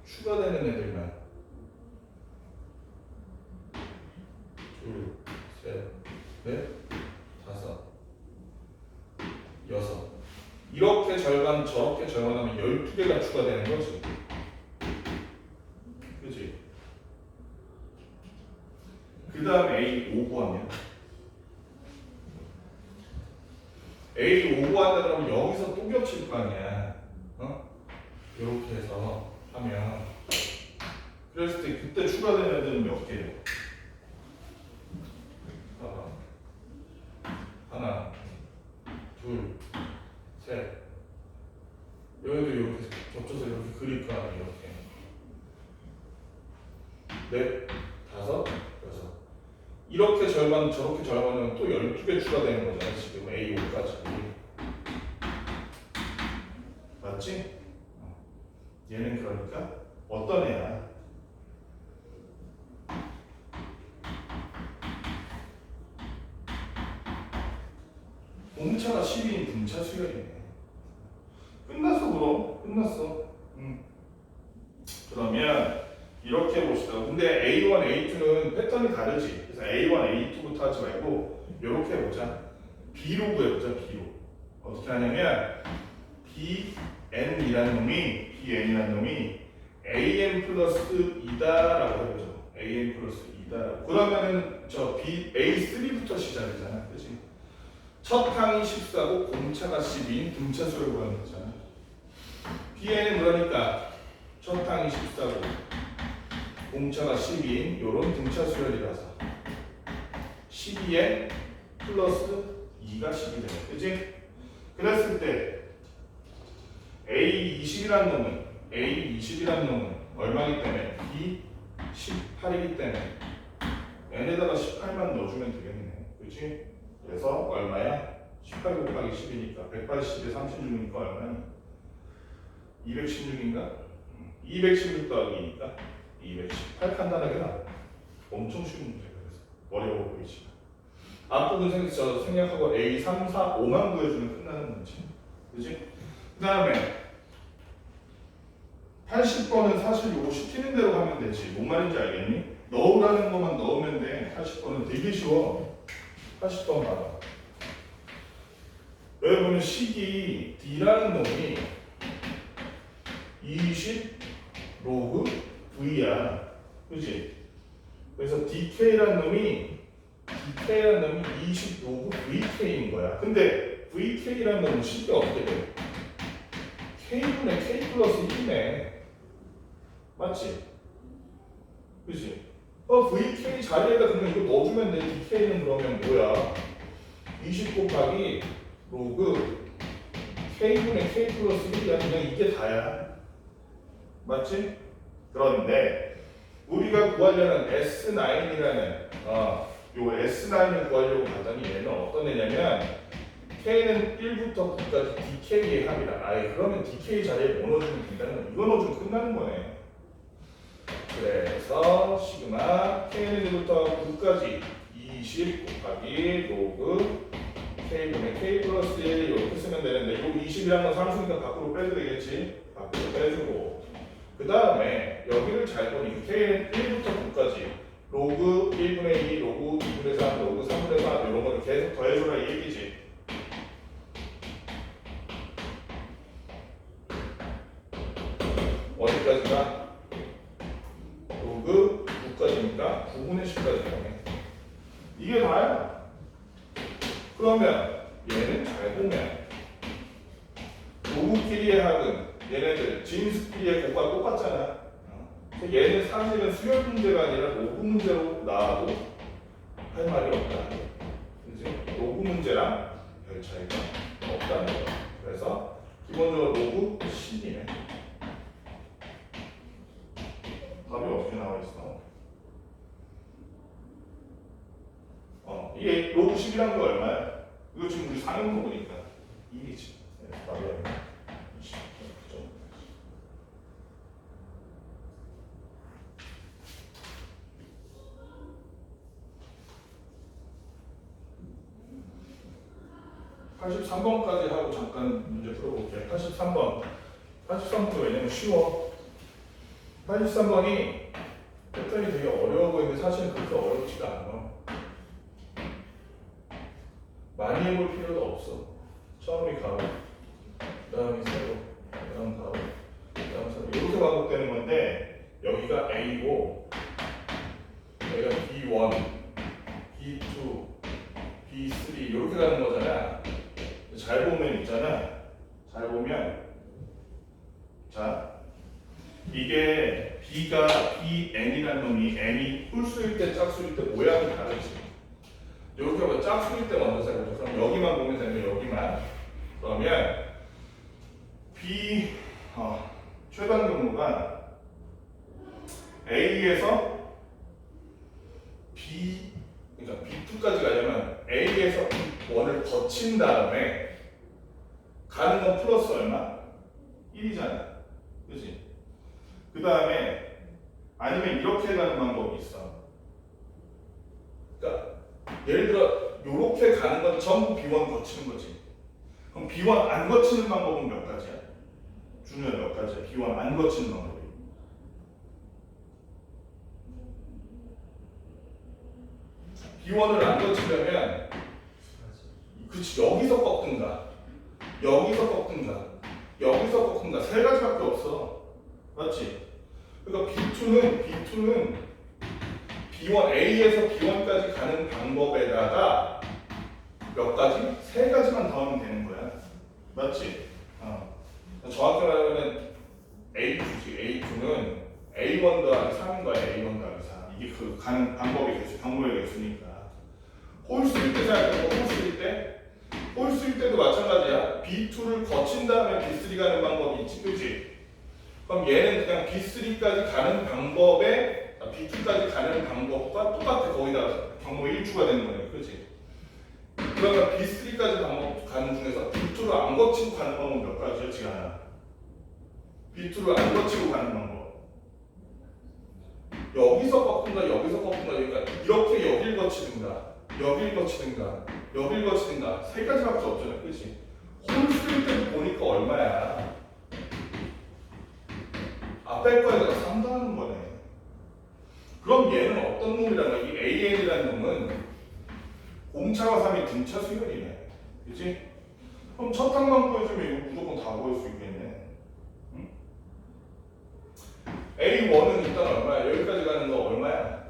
A: 추가되는 애들만 둘, 셋, 넷, 다섯, 여섯 이렇게 절반 저렇게 절반하면 12개가 추가되는 거지. 그치? 그 다음에 A5 구하면 A5 구한다 그러면 여기서 또 겹칠 거 아니야. 이렇게 해서 하면 그랬을 때 그때 추가되는 애들은 몇 개예요? 하나, 둘, 셋. 여기도 이렇게 겹쳐서 이렇게 그릴 거 아니야. 이렇게 넷, 다섯, 여섯. 이렇게 절반 저렇게 절반은 또 12개 추가되는 거잖아. 지금 A5까지. 맞지? 얘는 그러니까 어떤 애야? 공차가 10인 분차 수열이네. 끝났어 그럼. 끝났어. 그러면 이렇게 봅시다. 근데 A1, A2는 패턴이 다르지. 그래서 A1, A2부터 하지 말고 이렇게 해보자. B로 구해보자. B로. 어떻게 하냐면 BN이라는 놈이 AN 플러스 2다라고 해보죠. AN 플러스 2다. 그러면은 저 A3부터 시작이잖아. 그치? 첫 항이 14고 공차가 10인 등차 수를 구하는 거잖아. BN은 그러니까 첫 항이 14고 공차가 10인 요런 등차 수열이라서 12N 플러스 2가 10이 되네. 그치? 그랬을 때 A20이라는 놈은 얼마이기 때문에 B18이기 때문에 n에다가 18만 넣어주면 되겠네. 그치? 그래서 얼마야? 18 곱하기 10이니까 180에 36이니까 얼마야? 216인가? 216 더하기니까 218 간단하게 나와. 엄청 쉬운 문제가 그래서 어려워 보이지만 앞부분 생략하고 A 3, 4, 5만 구해주면 끝나는 문제. 그치? 그 다음에 80번은 사실 이거 시키는 대로 하면 되지. 뭔 말인지 알겠니? 넣으라는 것만 넣으면 돼. 80번은 되게 쉬워. 80번 봐봐. 여기 보면 식이 D라는 놈이 20 로그 V야. 그치? 그래서 DK라는 놈이 20 로그 VK인 거야. 근데 VK라는 놈은 식이 어떻게 돼? K분의 K 플러스 1이네. 맞지? 그치? VK 자리에다 그냥 이거 넣어주면 돼. DK는 그러면 뭐야? 20 곱하기 로그 K분의 K 플러스 1이야. 그냥 이게 다야. 맞지? 그런데 우리가 구하려는 S9이라는 요 S9을 구하려고 봤더니 얘는 어떤 애냐면 K는 1부터 9까지 DK의 합이다. 아예 그러면 DK 자리에 뭐 넣어주면 된다는 거. 이거 넣어주면 끝나는 거네. 그래서 시그마 K는 1부터 9까지 20 곱하기 로그 K분의 K 플러스 1 이렇게 쓰면 되는데 요 20이라는 건 상수니까 밖으로 빼도 되겠지. 밖으로 빼주고 그 다음에 여기를 잘 보니 K는 1부터 9까지 로그 1분의 2, 로그 2분의 3, 로그 3분의 4 이런 거를 계속 더해줘라 이 얘기지. 어디까지가? 로그 9까지니까 9분의 10까지 가네. 이게 다야. 그러면 얘는 잘 보면 로그끼리의 합은 얘네들 진수끼리의 곱과 똑같잖아. 얘는 사실은 수열 문제가 아니라 로그 문제로 나와도 할 말이 없다. 그치? 로그 문제랑 별 차이가 없다는 거야. 그래서 기본적으로 로그 10이네. 답이 어떻게 나와 있어? 이게 로그 10이란 게 얼마야? 이거 지금 우리 상용 부분이니까 1이지. 답이 얼마? 20. 그죠? 83번까지 하고 잠깐 문제 풀어볼게요. 83번. 83번도 왜냐면 쉬워. 83번이 패턴이 되게 어려워 보이는데 사실은 그렇게 어렵지가 않아. 많이 해볼 필요도 없어. 처음이 가로, 그 다음이 세로, 그 다음 가로, 그 다음 세로. 이렇게 반복되는 건데 여기가 A고 여기가 B1, B2, B3 이렇게 가는 거잖아. 잘 보면 있잖아. 잘 보면 자 이게 B가 BN이라는 놈이 N이 홀수일 때 짝수일 때 모양이 다르지. 이렇게 하면 짝수일 때 먼저 생각해. 그럼 여기만 보면 되는 거야. 여기만. 그러면 B 최단 경로가 A에서 B 그러니까 B2까지 가려면 A에서 B1을 거친 다음에 가는 건 플러스 얼마? 1이잖아. 그치? 그 다음에 아니면 이렇게 가는 방법이 있어. 그러니까 예를 들어 이렇게 가는 건 전부 B1 거치는 거지. 그럼 B1 안 거치는 방법은 몇 가지야? 준우야 몇 가지야? B1 안 거치는 방법이. B1을 안 거치려면 그치 여기서 꺾든가 여기서 꺾든가 여기서 꺾든가 세 가지밖에 없어. 맞지? 그러니까 B2는 B1 A에서 B1까지 가는 방법에다가 몇 가지? 세 가지만 더하면 되는 거야. 맞지? 정확히 말하면 A2지. A2는 A1 더하기 3인 거야. A1 더하기 3. 이게 그 가는 방법의 개수니까. 홀수일 때 생각해보고 홀수일 때도 마찬가지야. B2를 거친 다음에 B3 가는 방법이 있지. 그치? 그럼 얘는 그냥 B3까지 가는 방법에 B2까지 가는 방법과 똑같아. 거기다가 경로 1주가 되는 거네. 그치? 그러면 B3까지 방법 가는 중에서 B2를 안 거치고 가는 방법은 몇 가지야? 지금 B2를 안 거치고 가는 방법. 여기서 꺾든가 여기서 꺾든가 그러니까 이렇게 여길 거치든가 여길 거치든가 세 가지밖에 없잖아. 그치? 홀수일 때도 보니까 얼마야? 앞에 거에다가 3 더하는 거네. 그럼 얘는 어떤 놈이라는 거야? 이 AN이라는 놈은 공차와 3이 등차 수열이네. 그치? 그럼 첫 항만 구해주면 이거 무조건 다 구할 수 있겠네. 응? A1은 일단 얼마야? 여기까지 가는 거 얼마야?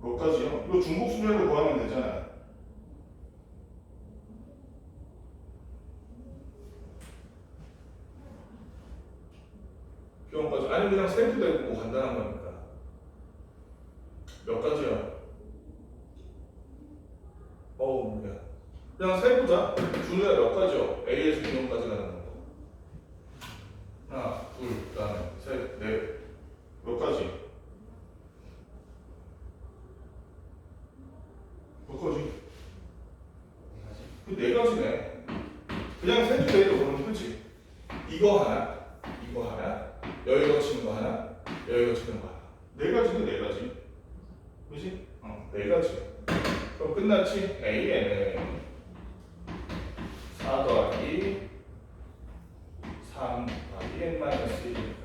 A: 몇 가지요? 이거 중복 수열로 구하면 되잖아. 병까지 아니 그냥 세도 되고 뭐 간단한 거니까. 몇 가지야? 뭐야? 그냥 세보자. 준우야 몇 가지요? A에서 B까지 가는 거. 하나, 둘, 그다음에 셋, 넷. 몇 가지? 몇 가지? 그 네 가지네. 그냥 세도 돼도 그러면 그치? 이거 하나, 여기 거치는 거 하나, 여기 거치는 거 하나. 네 가지는 네 가지. 그치? 네 가지. 그럼 끝났지? AN은 4 더하기 3 더하기 N-1이니까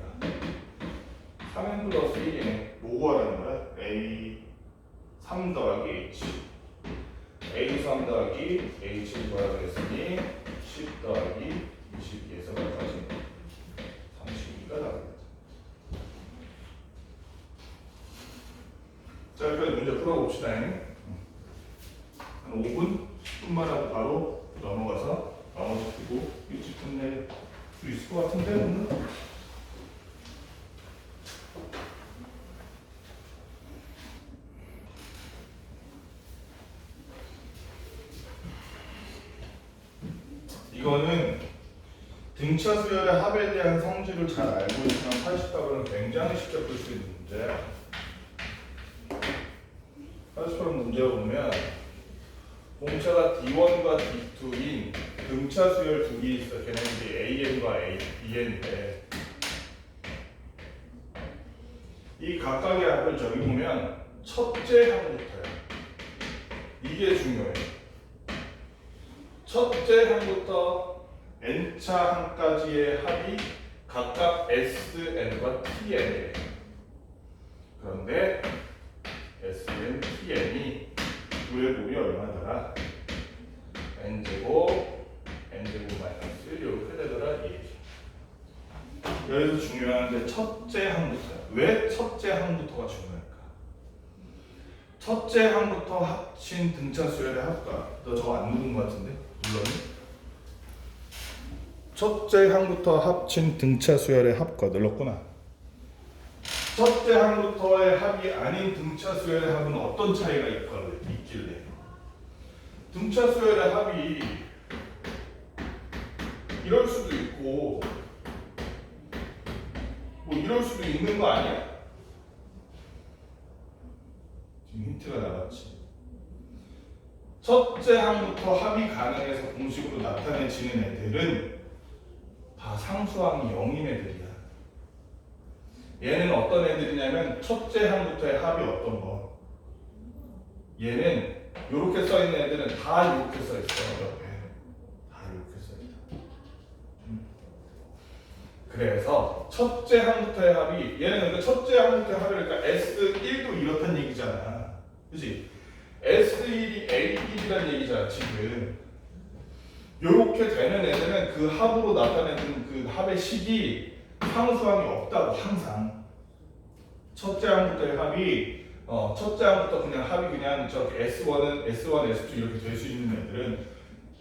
A: 3N 플러스 1이네. 뭐 구하라는 거야? A 3 더하기 H A 3 더하기 H를 구하라고 했으니 10 더하기 22에서 몇 가지? 32가 나오겠다. 자, 여기까지 문제 풀어봅시다. 한 5분? 10분만 하고 바로 넘어가서 나머지 풀고 일찍 끝낼 수 있을 것 같은데 오늘? 이거는 등차 수열의 합에 대한 성질을 잘 알고 있으면 88번은 굉장히 쉽게 풀 수 있는 문제야. 88번 문제 보면 공차가 D1과 D2인 등차 수열 두 개 있어. 걔네들이 AN과 BN인데 이 각각의 합을 저기 보면 첫째 항부터야. 이게 중요해. 첫째 항부터 n차 항까지의 합이 각각 SN과 TN이래. 그런데 SN, TN이 구의 곱이 얼마더라? n제곱, n제곱 마이너스 1 이렇게 되더라 이 얘기. 여기서 중요한 게 첫째 항부터야. 왜 첫째 항부터가 중요할까? 첫째 항부터 합친 등차 수열의 합과. 너 저거 안 누른 것 같은데? 눌렀니? 첫째 항부터 합친 등차 수열의 합과 눌렀구나. 첫째 항부터의 합이 아닌 등차 수열의 합은 어떤 차이가 있길래? 등차 수열의 합이 이럴 수도 있고 뭐 이럴 수도 있는 거 아니야? 지금 힌트가 나왔지. 첫째 항부터 합이 가능해서 공식으로 나타내지는 애들은 다 상수항이 0인 애들이야. 얘는 어떤 애들이냐면 첫째 항부터의 합이 어떤 거? 얘는 이렇게 써 있는 애들은 다 이렇게 써 있어. 옆에 다 이렇게 써 있다. 그래서 첫째 항부터의 합이 얘는 그러니까 첫째 항부터의 합이 그러니까 S1도 이렇단 얘기잖아. 그렇지? S1이 A1이란 얘기잖아 지금. 이렇게 되는 애들은 그 합으로 나타내는 그 합의 식이 상수항이 없다고 항상. 첫째 항부터의 합이 첫째 항부터 그냥 합이 그냥 저렇게 S1, S2 이렇게 될 수 있는 애들은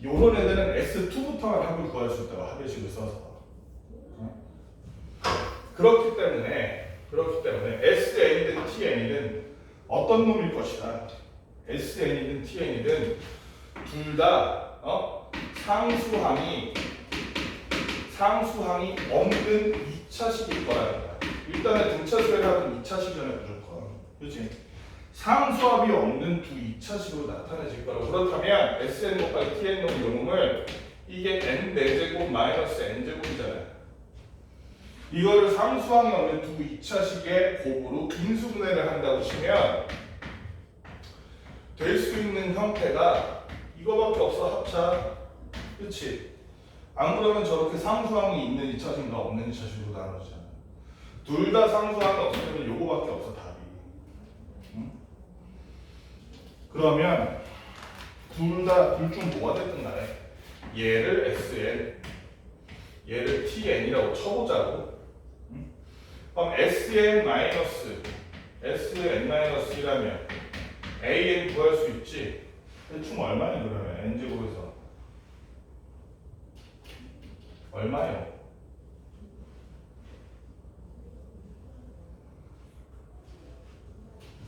A: 요런 애들은 S2부터만 합을 구할 수 있다고 합의 식을 써서. 그렇기 때문에 SN이든 TN이든 어떤 놈일 것이다. SN이든 TN이든 둘 다 상수항이 없는 2차식일 거라는 거야. 일단은 등차 수열의 합은 2차식이잖아요 무조건. 그렇지? 상수합이 없는 두 2차식으로 나타내질 거라고. 그렇다면 SN 곱하기 TN 놈 요놈을 이게 n 4제곱 마이너스 n제곱이잖아요. 이거를 상수항이 없는 두 2차식의 곱으로 인수분해를 한다고 치면 될 수 있는 형태가 이거밖에 없어. 합차. 그치? 안 그러면 저렇게 상수항이 있는 2차식과 없는 2차식으로 나눠지잖아. 둘 다 상수항이 없으면 요거밖에 없어 답이. 응? 그러면 둘 중 뭐가 됐든 간에 얘를 SN 얘를 TN이라고 쳐보자고. 응? 그럼 SN-1이라면 AN 구할 수 있지. 대충 얼마냐 그러면 n제곱에서 얼마요?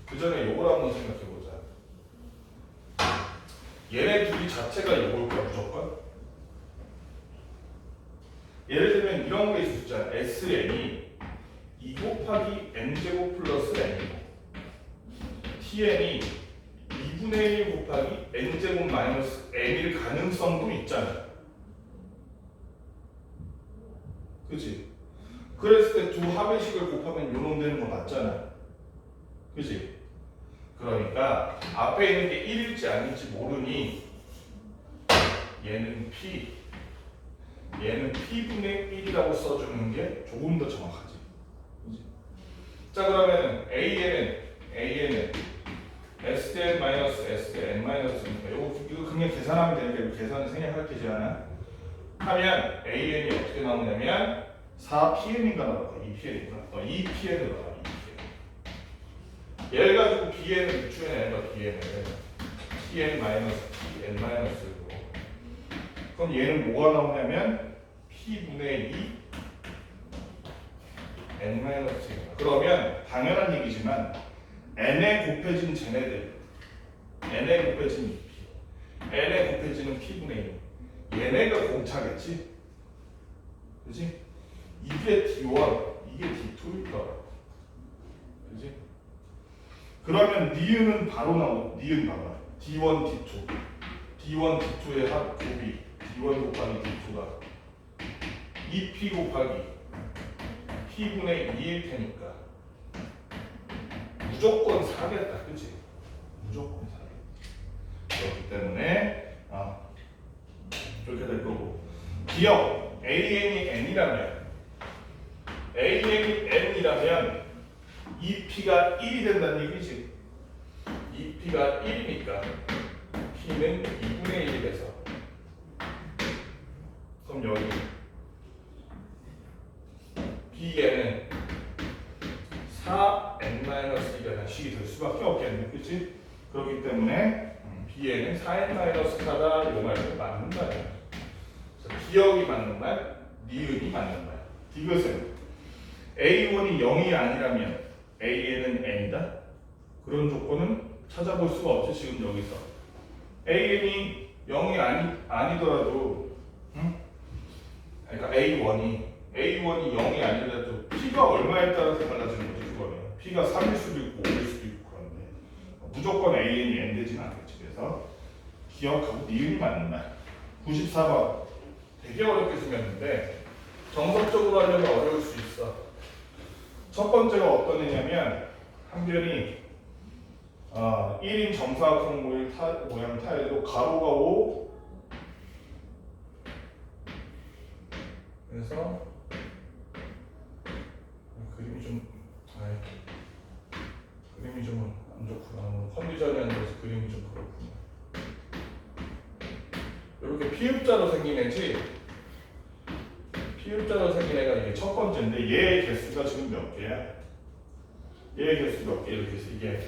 A: 그 전에 요걸 한번 생각해보자. 얘네 둘이 자체가 요걸 거야 무조건. 예를 들면 이런 게 있을 수 있잖아. SN이 2 곱하기 n제곱 플러스 n이고 TN이 2분의 1 곱하기 n제곱 마이너스 n일 가능성도 있잖아. 그치? 그랬을 때 두 합의식을 곱하면 요놈 되는 거 맞잖아. 그치? 그러니까 앞에 있는 게 1일지 아닐지 모르니 얘는 P분의 1이라고 써주는 게 조금 더 정확하지. 그치? 자 그러면 AN은 SN-SN-니까 이거 그냥 계산하면 되니까 계산은 생략할 게지 않아? 하면 AN이 어떻게 나오냐면 4PN인가 나올까? 2PN인가? 2PN으로 나와. 2PN. 얘를 가지고 BN을 유추해내는 BN을 TN-TN-로. 그럼 얘는 뭐가 나오냐면 P분의 2 N-2. 그러면 당연한 얘기지만 N에 곱해진 쟤네들 N에 곱해진 2P N에 곱해지는 P분의 2 얘네가 공차겠지? 그지? 이게 D1, 이게 D2일까? 그지? 그러면 니은은 바로 나오고, 니은 봐봐. D1, D2. D1, D2의 합 곱이 D1 곱하기 D2가 2P 곱하기 P분의 2일 테니까 무조건 4겠다. 그치? 무조건 4겠다. 그렇기 때문에 이렇게 될 거고, 기억 AN이 N이라면 EP가 1이 된다는 얘기지. EP가 1이니까 P는 2분의 1이 돼서, 그럼 여기 B에는 4n-2가 식이 될 수밖에 없겠네. 그치? 그렇기 때문에 B에는 4n-4다 이 말은 맞는 말이야. 기억이 맞는 말, 니은이 맞는 말. 이것은 A1이 0이 아니라면 AN은 N이다? 그런 조건은 찾아볼 수가 없지. 지금 여기서 AN이 0이 아니더라도, 그러니까 A1이 0이 아니더라도 P가 얼마에 따라서 달라지는 거지. 그거는 P가 3일 수도 있고 5일 수도 있고. 그런데 무조건 AN이 N 되진 않겠지. 그래서 기억하고 니은이 맞는 말. 94번 되게 어렵게 생겼는데 정석적으로 하려면 어려울 수 있어. 첫 번째가 어떤 애냐면, 항변이 1인 정사각형 모양 타일로 가로가 5, 그래서 그림이 좀 안 좋구나. 컨디션이 안 좋아서 그림이 좀 그렇구나. 이렇게 피읍자로 생긴 애지. 피읍자로 생긴 애가 이게 첫 번째인데, 얘의 개수가 지금 몇 개야? 얘의 개수 몇 개? 이렇게 해서 이게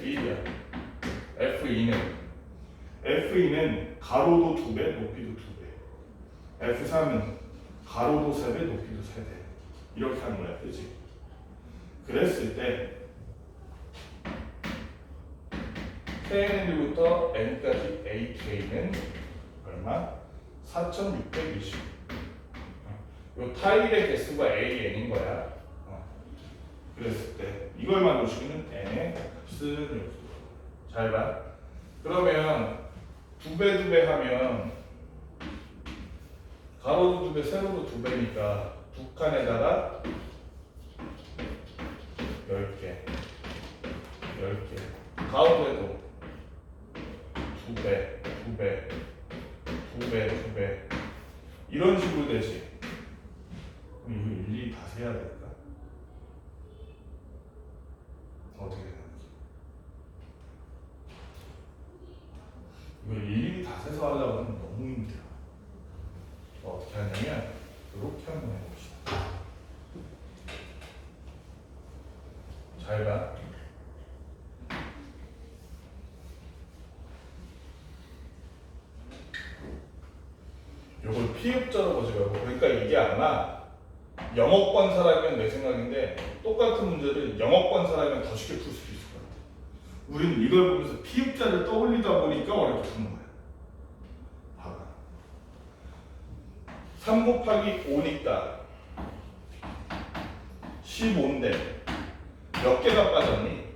A: F1이야. F2는 가로도 2배, 높이도 2배. F3은 가로도 3배, 높이도 3배. 이렇게 하는 거야. 그치? 그랬을 때 KN부터 N까지 AK는 얼마? 4620. 요 타일의 개수가 AN인 거야. 그랬을 때 이걸 만들어주기는 N의 값은 잘 봐. 그러면 2배 하면 가로도 2배, 세로도 2배니까 두 칸에다가 10개 가운데도 2배 이런 식으로 되지. 그럼 이거 일일이 다 세야 될까? 어떻게 생각해? 이걸 일일이 다 세서 하려고 하면 너무 힘들어. 어떻게 하냐면 이렇게 한번 해봅시다. 잘 봐. 요걸 피읍자로 보지 말고, 그러니까 이게 아마 영어 권 사람이면 내 생각인데 똑같은 문제를 영어 권 사람이면 더 쉽게 풀 수도 있을 것 같아. 우리는 이걸 보면서 피읍자를 떠올리다 보니까 어렵게 푸는 거야. 봐봐. 3 곱하기 5니까 15인데 몇 개가 빠졌니?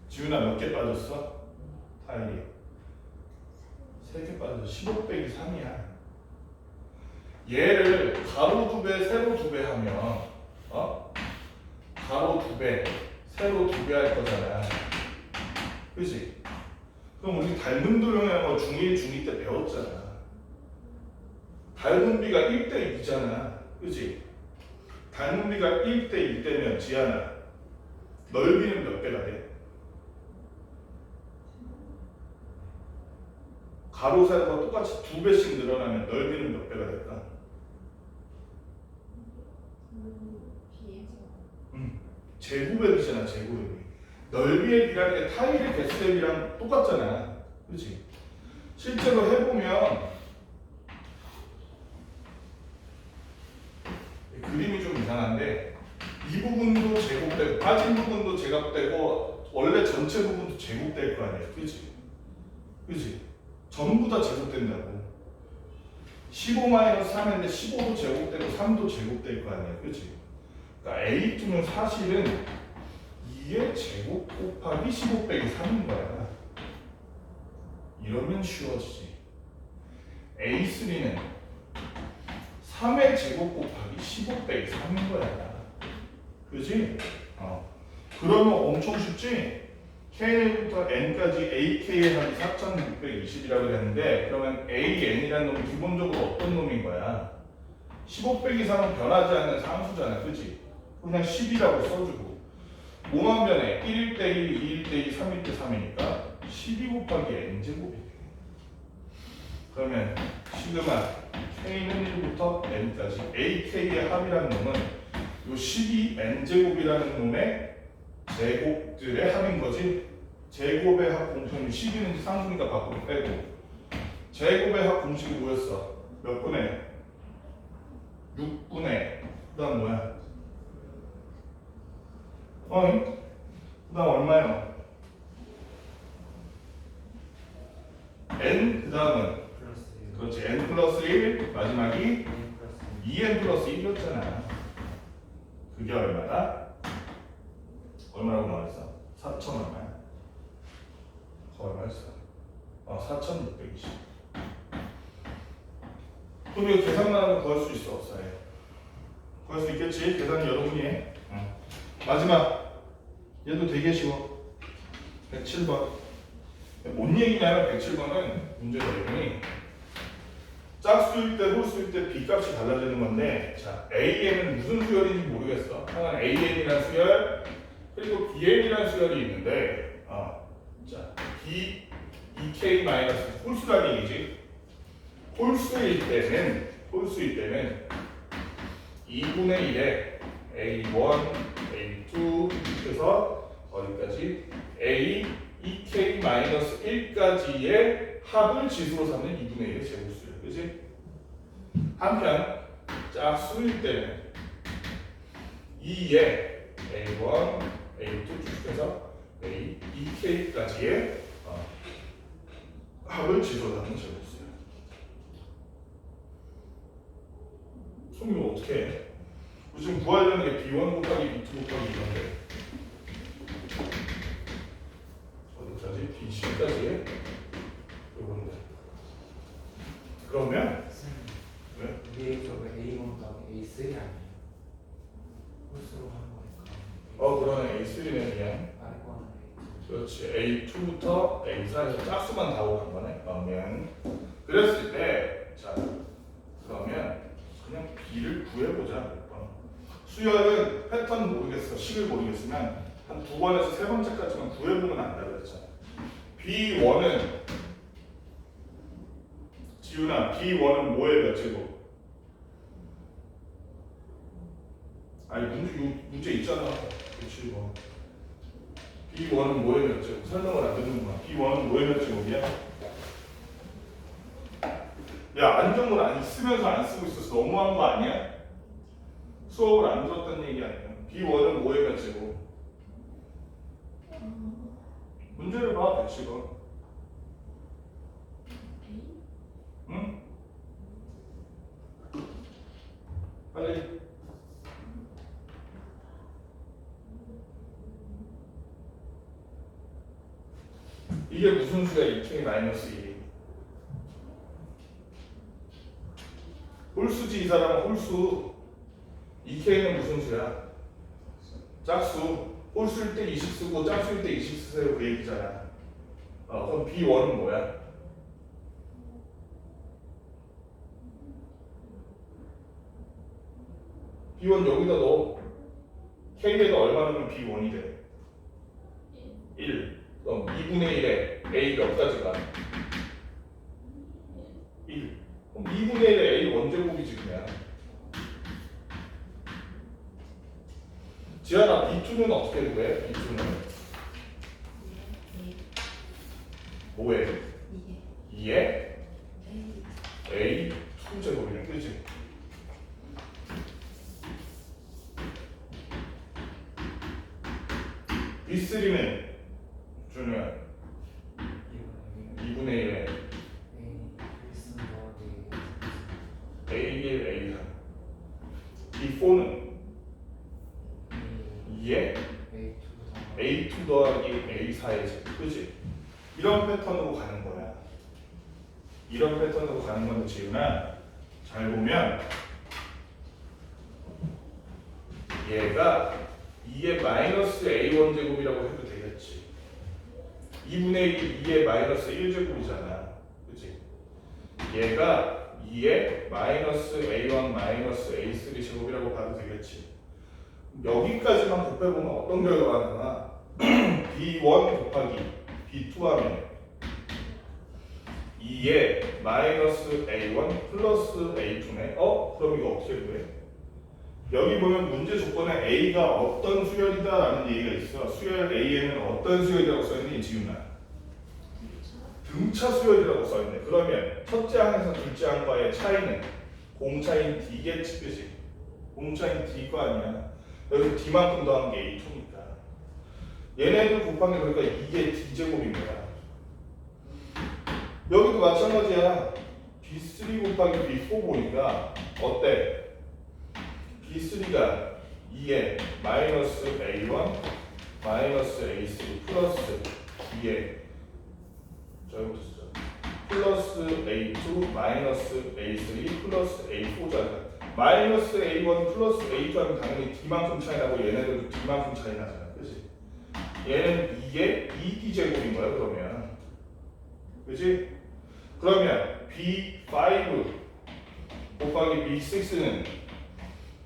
A: 지훈아 몇 개 빠졌어? 타일이 3개 빠졌어. 15 빼기 3이야. 얘를 가로 2배, 세로 2배 하면 가로 2배, 세로 2배 할 거잖아. 그치? 그럼 우리 닮은 도형이라는 거 중1, 중2 때 배웠잖아. 닮은 비가 1대 2잖아. 그치? 닮은 비가 1대 1대면 지하나 넓이는 몇 배가 돼? 가로, 세로가 똑같이 2배씩 늘어나면 넓이는 몇 배가 될까? 제곱액이잖아. 제곱액이. 넓이의 비라는 게 타일의 개수대비랑 똑같잖아. 그렇지? 실제로 해보면 그림이 좀 이상한데, 이 부분도 제곱되고 빠진 부분도 제곱되고 원래 전체 부분도 제곱될 거 아니야. 그렇지? 그렇지? 전부 다 제곱된다고. 15-3인데 15도 제곱되고 3도 제곱될 거 아니야, 그렇지? 그러니까 A2는 사실은 2의 제곱 곱하기 15 빼기 3인 거야. 이러면 쉬워지지. A3는 3의 제곱 곱하기 15 빼기 3인 거야. 그지? 그러면 엄청 쉽지? K부터 N까지 AK의 합이 4620이라고 했는데 그러면 AN이라는 놈이 기본적으로 어떤 놈인 거야? 15 빼기 3은 변하지 않는 상수잖아. 그지? 그냥 10이라고 써주고 뭐만 변해? 1일 때 1, 2일 때 2, 3일 때 3이니까 12 곱하기 N제곱이 돼. 그러면 시그마 K는 1부터 N까지 AK의 합이라는 놈은 요 12N제곱이라는 놈의 제곱들의 합인 거지. 제곱의 합 공통이 12는 상수니까 밖으로 빼고 제곱의 합 공식이 뭐였어? 몇 분의? 6분의 그 다음 뭐야? 그 다음 얼마요? N 그 다음은
B: 플러스
A: 그렇지 N 플러스 1 마지막이
B: N 플러스
A: 2N 플러스 1이었잖아. 그게 얼마다? 얼마라고 말했어? 4천 얼마야? 얼마였어? 4,620. 그럼 이거 계산만 하면 구할 수 있어 없어요? 구할 수 있겠지? 계산은 여러분이 해. 마지막 얘도 되게 쉬워. 107번. 뭔 얘기냐면 107번은 문제 내용이 짝수일 때 홀수일 때 B값이 달라지는 건데 자 AN은 무슨 수열인지 모르겠어. 하나는 AN이라는 수열 그리고 BN이라는 수열이 있는데 자 EK 마이너스 홀수라는 얘기지. 홀수일 때는 2분의 1에 A1, A2 해서 어디까지 EK 마이너스 1까지의 합을 지수로 삼는 2분의 1의 제곱수예요. 그지? 한편 짝수일 때는 2에 A1, A2 축해서 EK까지의 합을 지수로 삼는 제곱수예요. 그럼 이거 어떻게 해? 우리 지금 구하려는 게 B1 곱하기 B2 곱하기 이건데 어디까지? B10까지 요건데 그러면 왜?
B: 이게 저거 A1 더하기 A3 아니에요? 홀수로 하는 거니까
A: 그러네 A3는 그냥
B: 아래 거는 A2
A: 그렇지 A2부터 A4에서 짝수만 다 오고 간 거네. 그러면 그랬을 때 자 그러면 그냥 B를 구해보자. 수열은 패턴 모르겠어 식을 모르겠으면 한 2번에서 3번째까지만 구해보면 안다 그랬잖아. B1은 지훈아 B1은 뭐의 몇 제곱? 아니 문제 있잖아. 그렇지 뭐. B1은 뭐의 몇 제곱? 설명을 안 듣는구나. B1은 뭐의 몇 제곱이야? 야 안정을 안 쓰면서 안 쓰고 있어서 너무한 거 아니야? 수업을 안 들었다는 얘기 아니야? B1은 뭐의 몇 제곱? 문제를 봐 110번. 응? 빨리. 이게 무슨 수야? 2K-1이 홀수지. 이 사람은 홀수. 2K는 무슨 수야? 짝수. 홀수일 때 20 쓰고 짝수일 때 20 쓰세요 그 얘기잖아. 그럼 B1은 뭐야? B1 여기다 넣어. K에다 얼마 넣으면 B1이 돼? 1. 그럼 2분의 1에 A 몇 가지가? 1. 그럼 2분의 1에 A 원제곱이지 그냥. 지현아 B2는 어떻게 구해? B2는 뭐해? 2에 A 2제곱이네 그치? B3는 준우야 2분의 1에
B: A 1승 더하기
A: B4는 2에
B: A2
A: A2 더하기 A4의 제곱, 그지? 이런 패턴으로 가는 거야. 이런 패턴으로 가는 건데 지훈아, 잘 보면 얘가 2의 마이너스 A1 제곱이라고 해도 되겠지. 2분의 1이 2의 마이너스 1제곱이잖아. 그치? 얘가 2의 마이너스 A1 마이너스 A3 제곱이라고 봐도 되겠지. 여기까지만 곱해보면 어떤 결과가 나와? B1 곱하기 B2 하면 2의 마이너스 A1 플러스 A2네. 그럼 이거 어떻게 구해? 여기 보면 문제 조건에 A가 어떤 수열이다라는 얘기가 있어. 수열 A에는 어떤 수열이라고 써있니? 지훈아? 등차 수열이라고 써있네. 그러면 첫째 항에서 둘째 항과의 차이는 공차인 D겠지, 그치? 공차인 D가 아니야. 여기서 D만큼 더한 게 A2니까. 얘네들 곱하기 그러니까 이게 D제곱인 거야. 여기도 마찬가지야. B3 곱하기 B4 보니까 어때? B3가 2에 마이너스 A1 마이너스 A3 플러스 2에 저기부터 플러스 A2 마이너스 A3 플러스 A4잖아. 마이너스 A1 플러스 A2 하면 당연히 D만큼 차이 나고 얘네들도 D만큼 차이 나잖아. 그치? 얘는 2에 2D제곱인 거야 그러면. 그치? 그러면 B5 곱하기 B6는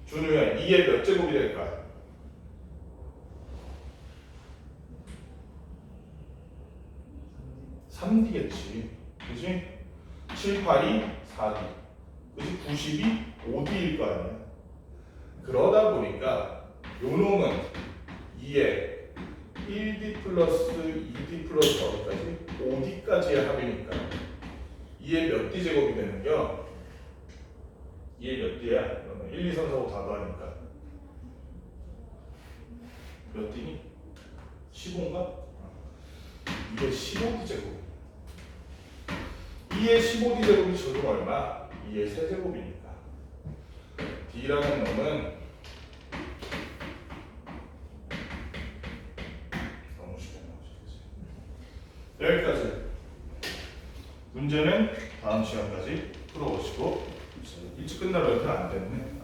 A: 준우야 2의 몇 제곱이 될까? 3D겠지. 그치? 7, 8이 4D. 그치? 90이 5D일 거 아니야. 그러다 보니까 요 놈은 2에 1D 플러스 2D 플러스 어디까지? 5D까지의 합이니까 2의 몇 D 제곱이 되는겨? 2의 몇 D야? 그러면 1, 2, 3, 4, 5 다 더하니까 몇 D니? 15인가? 2의 15D 제곱. 2의 15D 제곱이 적용 얼마? 2의 세제곱이니까 D라는 놈은 너무 쉽게 나오지. 여기까지. 문제는 다음 시간까지 풀어보시고 일찍 끝나려 해도 안 됐네.